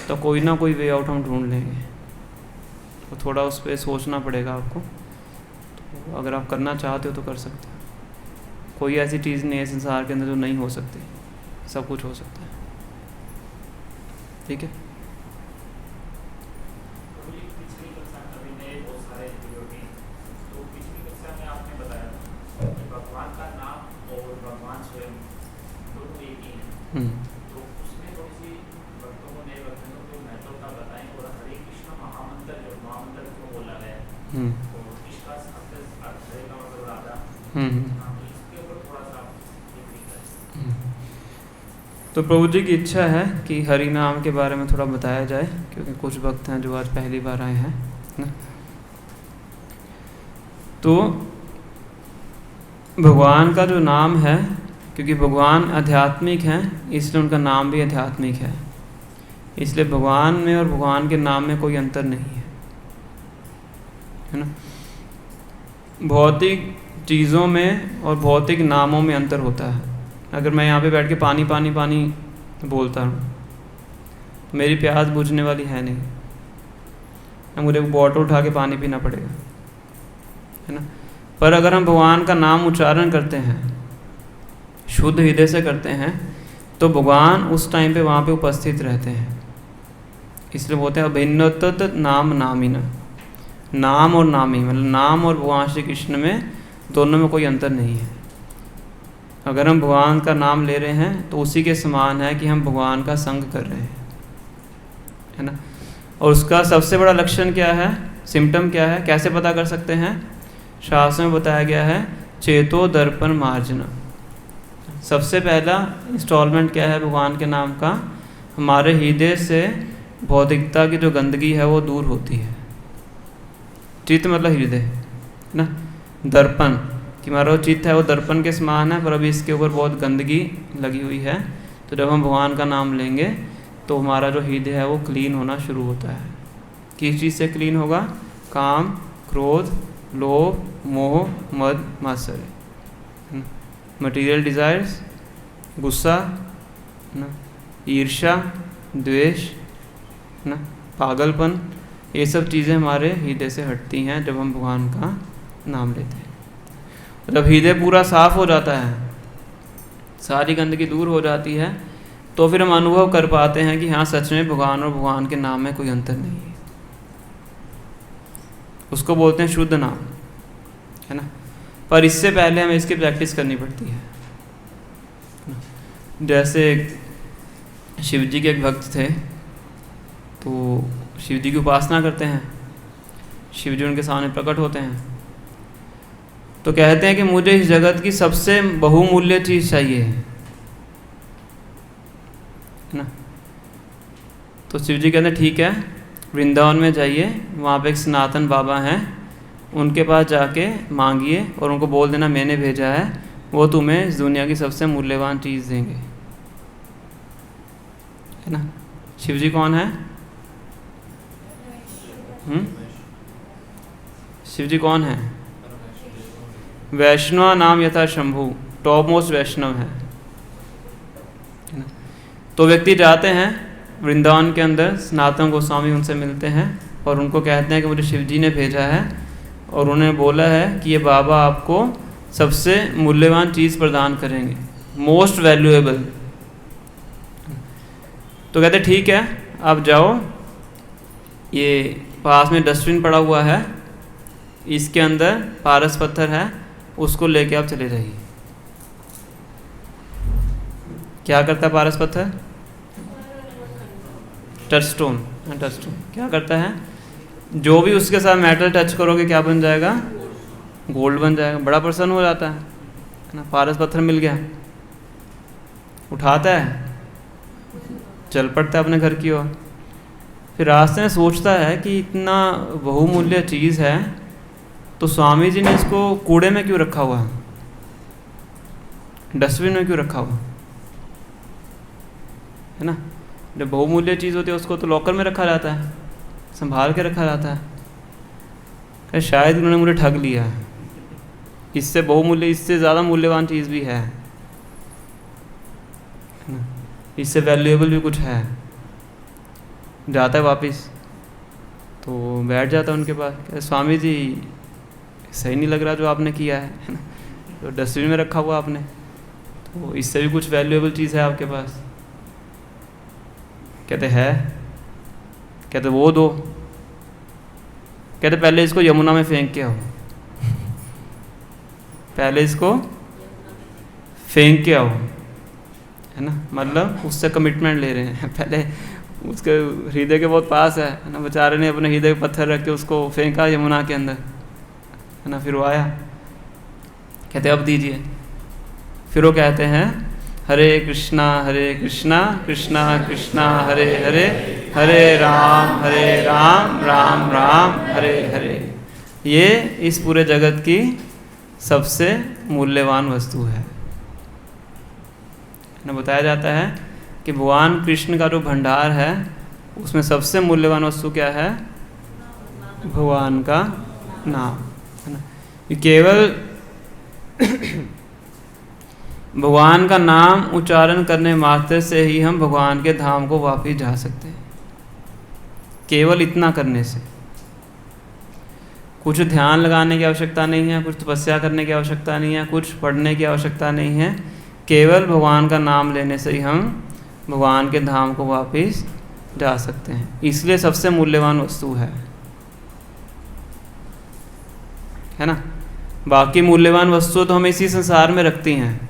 Speaker 1: तो कोई ना कोई वे आउट हम ढूंढ लेंगे। तो थोड़ा उस पर सोचना पड़ेगा आपको। तो अगर आप करना चाहते हो तो कर सकते हो। कोई ऐसी चीज़ नहीं है संसार के अंदर जो नहीं हो सकती, सब कुछ हो सकता है। ठीक है।
Speaker 4: तो उसमें थोड़ी सी भक्तों को नए भक्तों को जो महत्व का बताएं, और हरे कृष्ण महामंत्र जो महामंत्र को बोला गया है, तो इसका अर्थ हरे का मतलब राधा, इसके ऊपर थोड़ा सा
Speaker 1: तो प्रभु जी की इच्छा है कि हरि नाम के बारे में थोड़ा बताया जाए, क्योंकि कुछ भक्त हैं जो आज पहली बार आए हैं ना। तो भगवान का जो नाम है, क्योंकि भगवान आध्यात्मिक हैं इसलिए उनका नाम भी आध्यात्मिक है, इसलिए भगवान में और भगवान के नाम में कोई अंतर नहीं है ना। भौतिक चीज़ों में और भौतिक नामों में अंतर होता है। अगर मैं यहाँ पे बैठ के पानी पानी पानी बोलता हूँ तो मेरी प्यास बुझने वाली है नहीं, मुझे बॉटल उठा के पानी पीना पड़ेगा, है ना। पर अगर हम भगवान का नाम उच्चारण करते हैं, शुद्ध हृदय से करते हैं, तो भगवान उस टाइम पे वहाँ पे उपस्थित रहते हैं। इसलिए बोलते हैं अभिन्नत नाम नामिना, नाम और नामी, मतलब नाम और भगवान श्री कृष्ण में दोनों में कोई अंतर नहीं है। अगर हम भगवान का नाम ले रहे हैं तो उसी के समान है कि हम भगवान का संग कर रहे हैं, है ना। और उसका सबसे बड़ा लक्षण क्या है, सिम्टम क्या है, कैसे पता कर सकते हैं? शास्त्र में बताया गया है चेतो दर्पण मार्जना। सबसे पहला इंस्टॉलमेंट क्या है भगवान के नाम का? हमारे हृदय से भौतिकता की जो गंदगी है वो दूर होती है। चित्त मतलब हृदय, है ना। दर्पण कि हमारा चित्त है वो दर्पण के समान है, पर अभी इसके ऊपर बहुत गंदगी लगी हुई है। तो जब हम भगवान का नाम लेंगे तो हमारा जो हृदय है वो क्लीन होना शुरू होता है। किस चीज़ से क्लीन होगा? काम, क्रोध, लोभ, मोह, मद, मात्सर्य, मटेरियल डिज़ायर्स, गुस्सा, ना, ईर्ष्या, द्वेष, ना, पागलपन, ये सब चीज़ें हमारे हृदय से हटती हैं जब हम भगवान का नाम लेते हैं। जब हृदय पूरा साफ हो जाता है, सारी गंदगी दूर हो जाती है, तो फिर हम अनुभव कर पाते हैं कि हाँ सच में भगवान और भगवान के नाम में कोई अंतर नहीं है। उसको बोलते हैं शुद्ध नाम, है ना। पर इससे पहले हमें इसकी प्रैक्टिस करनी पड़ती है। जैसे शिव जी के एक भक्त थे, तो शिव जी की उपासना करते हैं, शिव जी उनके सामने प्रकट होते हैं, तो कहते हैं कि मुझे इस जगत की सबसे बहुमूल्य चीज़ चाहिए, है ना। तो शिव जी कहते हैं ठीक है, वृंदावन में जाइए, वहाँ पे एक सनातन बाबा हैं, उनके पास जाके मांगिए और उनको बोल देना मैंने भेजा है, वो तुम्हें इस दुनिया की सबसे मूल्यवान चीज़ देंगे, है ना। शिव जी कौन है? शिव जी कौन है? वैष्णव नाम यथा शंभु, टॉप मोस्ट वैष्णव है ना। तो व्यक्ति जाते हैं वृंदावन के अंदर, सनातन गोस्वामी उनसे मिलते हैं और उनको कहते हैं कि मुझे शिव जी ने भेजा है और उन्हें बोला है कि ये बाबा आपको सबसे मूल्यवान चीज़ प्रदान करेंगे, मोस्ट वैल्यूएबल। तो कहते ठीक है आप जाओ, ये पास में डस्टबिन पड़ा हुआ है, इसके अंदर पारस पत्थर है, उसको लेके आप चले जाइए। क्या करता है पारस पत्थर? टचस्टोन, टचस्टोन क्या करता है? जो भी उसके साथ मेटल टच करोगे क्या बन जाएगा? गोल्ड बन जाएगा। बड़ा प्रसन्न हो जाता है ना, पारस पत्थर मिल गया, उठाता है, चल पड़ता है अपने घर की ओर। फिर रास्ते में सोचता है कि इतना बहुमूल्य चीज़ है तो स्वामी जी ने इसको कूड़े में क्यों रखा हुआ है, डस्टबिन में क्यों रखा हुआ है ना। जब बहुमूल्य चीज़ होती है उसको तो लॉकर में रखा जाता है, संभाल के रखा जाता है। शायद उन्होंने मुझे ठग लिया है, इससे बहुमूल्य, इससे ज़्यादा मूल्यवान चीज़ भी है ना, इससे वैल्यूएबल भी कुछ है। जाता है वापस, तो बैठ जाता है उनके पास, कहते स्वामी जी सही नहीं लग रहा जो आपने किया है ना, तो डस्टबिन में रखा हुआ आपने, तो इससे भी कुछ वैल्यूएबल चीज़ है आपके पास। कहते है, कहते वो दो, कहते पहले इसको यमुना में फेंक के आओ, पहले इसको फेंक के आओ, है ना। मतलब उससे कमिटमेंट ले रहे हैं, पहले उसके हृदय के बहुत पास है ना, बेचारे ने अपने हृदय पर पत्थर रख के उसको फेंका यमुना के अंदर, है ना। फिर वो आया, कहते अब दीजिए। फिर वो कहते हैं हरे कृष्णा कृष्णा कृष्णा हरे हरे, हरे राम राम राम हरे हरे। ये इस पूरे जगत की सबसे मूल्यवान वस्तु है ना। बताया जाता है कि भगवान कृष्ण का जो भंडार है उसमें सबसे मूल्यवान वस्तु क्या है? भगवान का नाम, है ना। ये केवल भगवान का नाम उच्चारण करने मात्र से ही हम भगवान के धाम को वापिस जा सकते हैं। केवल इतना करने से, कुछ ध्यान लगाने की आवश्यकता नहीं है, कुछ तपस्या करने की आवश्यकता नहीं है, कुछ पढ़ने की आवश्यकता नहीं है। केवल भगवान का नाम लेने से ही हम भगवान के धाम को वापिस जा सकते हैं। इसलिए सबसे मूल्यवान वस्तु है ना। बाकी मूल्यवान वस्तु तो हम इसी संसार में रखती हैं,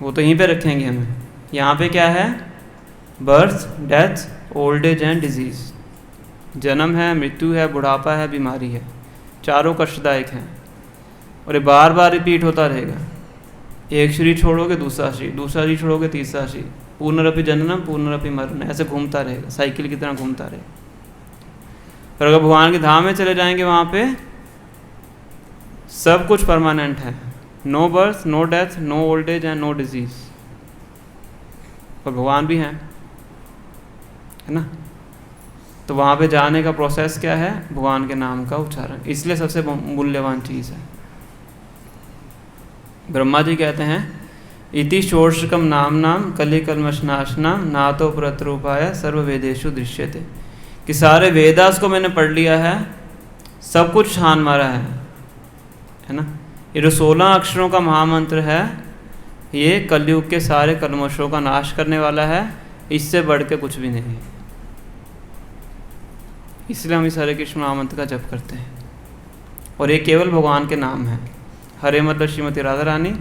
Speaker 1: वो तो यहीं पे रखेंगे हमें। यहाँ पे क्या है? Birth, death, old age and disease. जन्म है, मृत्यु है, बुढ़ापा है, बीमारी है, चारों कष्टदायक हैं और ये बार बार रिपीट होता रहेगा। एक शरीर छोड़ोगे दूसरा शरीर, दूसरा शरीर छोड़ोगे तीसरा शरीर, पुनरपि जननम पुनरपि मरण, ऐसे घूमता रहेगा, साइकिल की तरह घूमता रहेगा। पर अगर भगवान के धाम में चले जाएंगे, वहाँ पे सब कुछ परमानेंट है। No birth, no death, no old age and no disease. पर भगवान भी हैं, है ना। तो वहाँ पे जाने का प्रोसेस क्या है? भगवान के नाम का उच्चारण। इसलिए सबसे मूल्यवान चीज़ है। ब्रह्मा जी कहते हैं, इति षोडशकम नाम कलि कल्मषनाशनम नातो परतरूपाय सर्व वेदेषु दृश्यते। कि सारे वेदास को मैंने पढ़ लिया है, सब कुछ छान मारा है ना। ये जो 16 अक्षरों का महामंत्र है, ये कलयुग के सारे कल्मषों का नाश करने वाला है। इससे बढ़ के कुछ भी नहीं है। इसलिए हम इस हरे कृष्ण महामंत्र का जप करते हैं। और ये केवल भगवान के नाम है। हरे मतलब श्रीमती राधा रानी,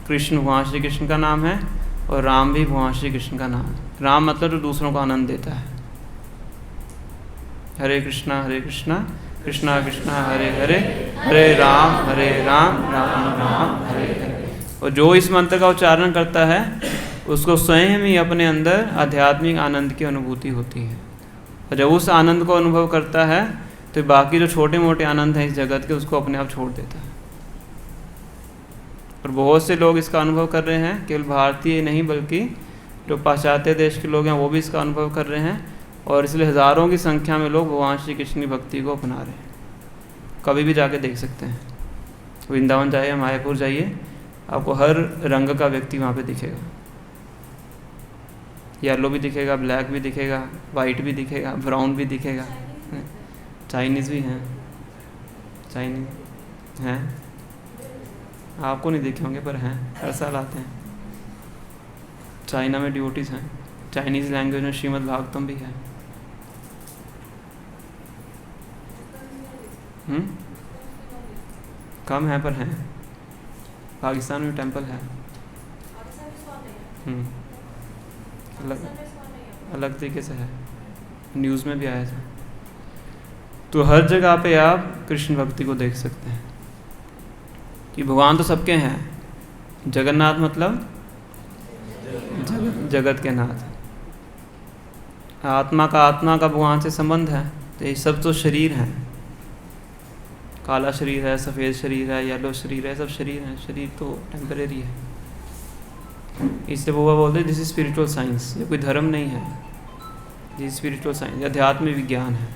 Speaker 1: कृष्ण भगवान श्री कृष्ण का नाम है, और राम भी भगवान श्री कृष्ण का नाम है। राम मतलब जो दूसरों को आनंद देता है। हरे कृष्णा कृष्णा कृष्णा हरे हरे, हरे राम राम राम हरे हरे। और जो इस मंत्र का उच्चारण करता है उसको स्वयं ही अपने अंदर आध्यात्मिक आनंद की अनुभूति होती है। और जब उस आनंद को अनुभव करता है तो बाकी जो छोटे मोटे आनंद हैं इस जगत के, उसको अपने आप छोड़ देता है। और बहुत से लोग इसका अनुभव कर रहे हैं, केवल भारतीय नहीं बल्कि जो पाश्चात्य देश के लोग हैं वो भी इसका अनुभव कर रहे हैं। और इसलिए हज़ारों की संख्या में लोग भगवान श्री कृष्ण की भक्ति को अपना रहे हैं। कभी भी जाके देख सकते हैं। वृंदावन जाइए, मायापुर जाइए, आपको हर रंग का व्यक्ति वहाँ पे दिखेगा। येलो भी दिखेगा, ब्लैक भी दिखेगा, वाइट भी दिखेगा, ब्राउन भी दिखेगा, चाइनीज़ भी हैं, चाइनीज़ हैं, आपको नहीं देखे होंगे पर हैं, हर साल आते हैं। चाइना में डिवोटीज हैं, चाइनीज़ लैंग्वेज में श्रीमद् भागवतम भी है। कम है पर हैं। पाकिस्तान में टेंपल है। अलग तरीके से है, न्यूज़ में भी आया था। तो हर जगह पे आप कृष्ण भक्ति को देख सकते हैं कि भगवान तो सबके हैं। जगन्नाथ मतलब जगत के नाथ। आत्मा का भगवान से संबंध है। तो ये सब तो शरीर हैं। काला शरीर है, सफ़ेद शरीर है, येलो शरीर है, सब शरीर हैं। शरीर तो टेम्परेरी है। इसलिए वो बोलते हैं दिस इज स्पिरिचुअल साइंस। ये कोई धर्म नहीं है, दिस स्पिरिचुअल साइंस, अध्यात्मिक विज्ञान है।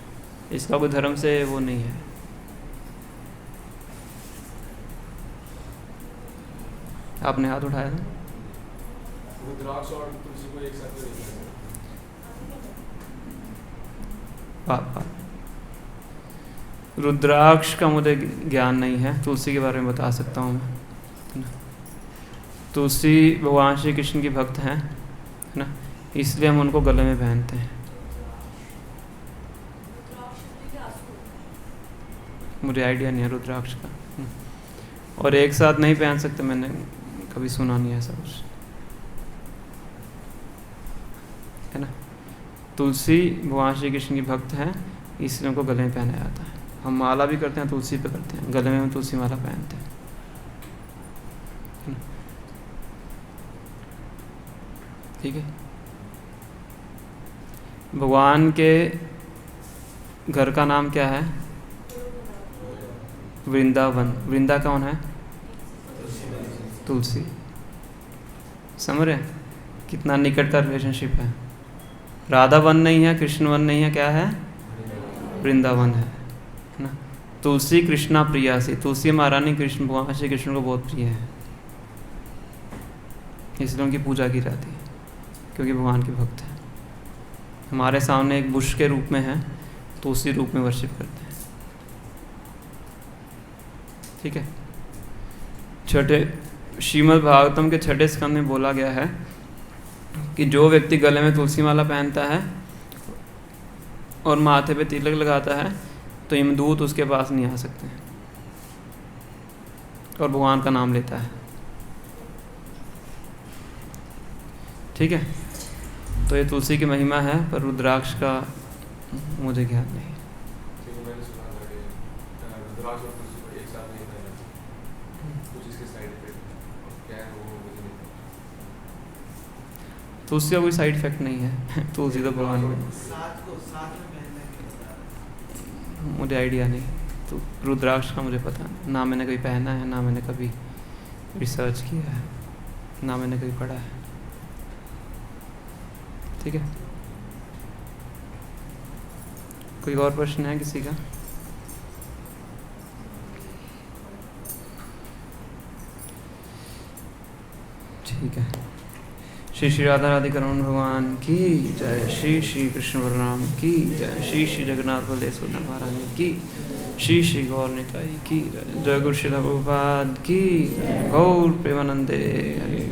Speaker 1: इसका कोई धर्म से वो नहीं है। आपने हाथ उठाया था।
Speaker 3: रुद्राक्ष और तुलसी को एक साथ
Speaker 1: रुद्राक्ष का मुझे ज्ञान नहीं है, तुलसी के बारे में बता सकता हूँ मैं। तुलसी भगवान श्री कृष्ण की भक्त हैं, है ना, इसलिए हम उनको गले में पहनते हैं। मुझे आइडिया नहीं है रुद्राक्ष का, और एक साथ नहीं पहन सकते, मैंने कभी सुना नहीं ऐसा कुछ, है ना। तुलसी भगवान श्री कृष्ण की भक्त हैं, इसलिए उनको गले में पहनाया जाता है। हम माला भी करते हैं, तुलसी पे करते हैं, गले में हम तुलसी माला पहनते हैं। ठीक है। भगवान के घर का नाम क्या है? वृंदावन, वृंदा कौन है? तुलसी। समझ रहे कितना निकट का रिलेशनशिप है। राधा वन नहीं है, कृष्ण वन नहीं है, क्या है? वृंदावन है ना। तुलसी कृष्णा प्रिया सी, तुलसी महारानी कृष्ण भगवान श्री कृष्ण को बहुत प्रिय है, इसलिए उनकी पूजा की जाती है क्योंकि भगवान के भक्त हैं। हमारे सामने एक बुश के रूप में है तो उसी रूप में वर्शिप करते हैं। ठीक है। छठे श्रीमद् भागवतम के छठे स्कंद में बोला गया है कि जो व्यक्ति गले में तुलसी माला पहनता है और माथे पे तिलक लगाता है तो यमदूत उसके पास नहीं आ सकते और भगवान का नाम लेता है। ठीक है। तो ये तुलसी की महिमा है, पर रुद्राक्ष का मुझे ज्ञान नहीं। तुलसी का कोई साइड इफेक्ट नहीं है। तुलसी तो भगवान में, मुझे आइडिया नहीं। तो रुद्राक्ष का मुझे पता नहीं, ना मैंने कभी पहना है, ना मैंने कभी रिसर्च किया है, ना मैंने कभी पढ़ा है। ठीक है। कोई और प्रश्न है किसी का? ठीक है। श्री श्री राधा राधिकरण भगवान की जय, श्री श्री कृष्ण बलराम की जय, श्री श्री जगन्नाथ बलदेव महाराज की, श्री श्री गौर निताई की जय, जय गुरु श्रील प्रभुपाद की, गौर प्रेमानंदे हरि।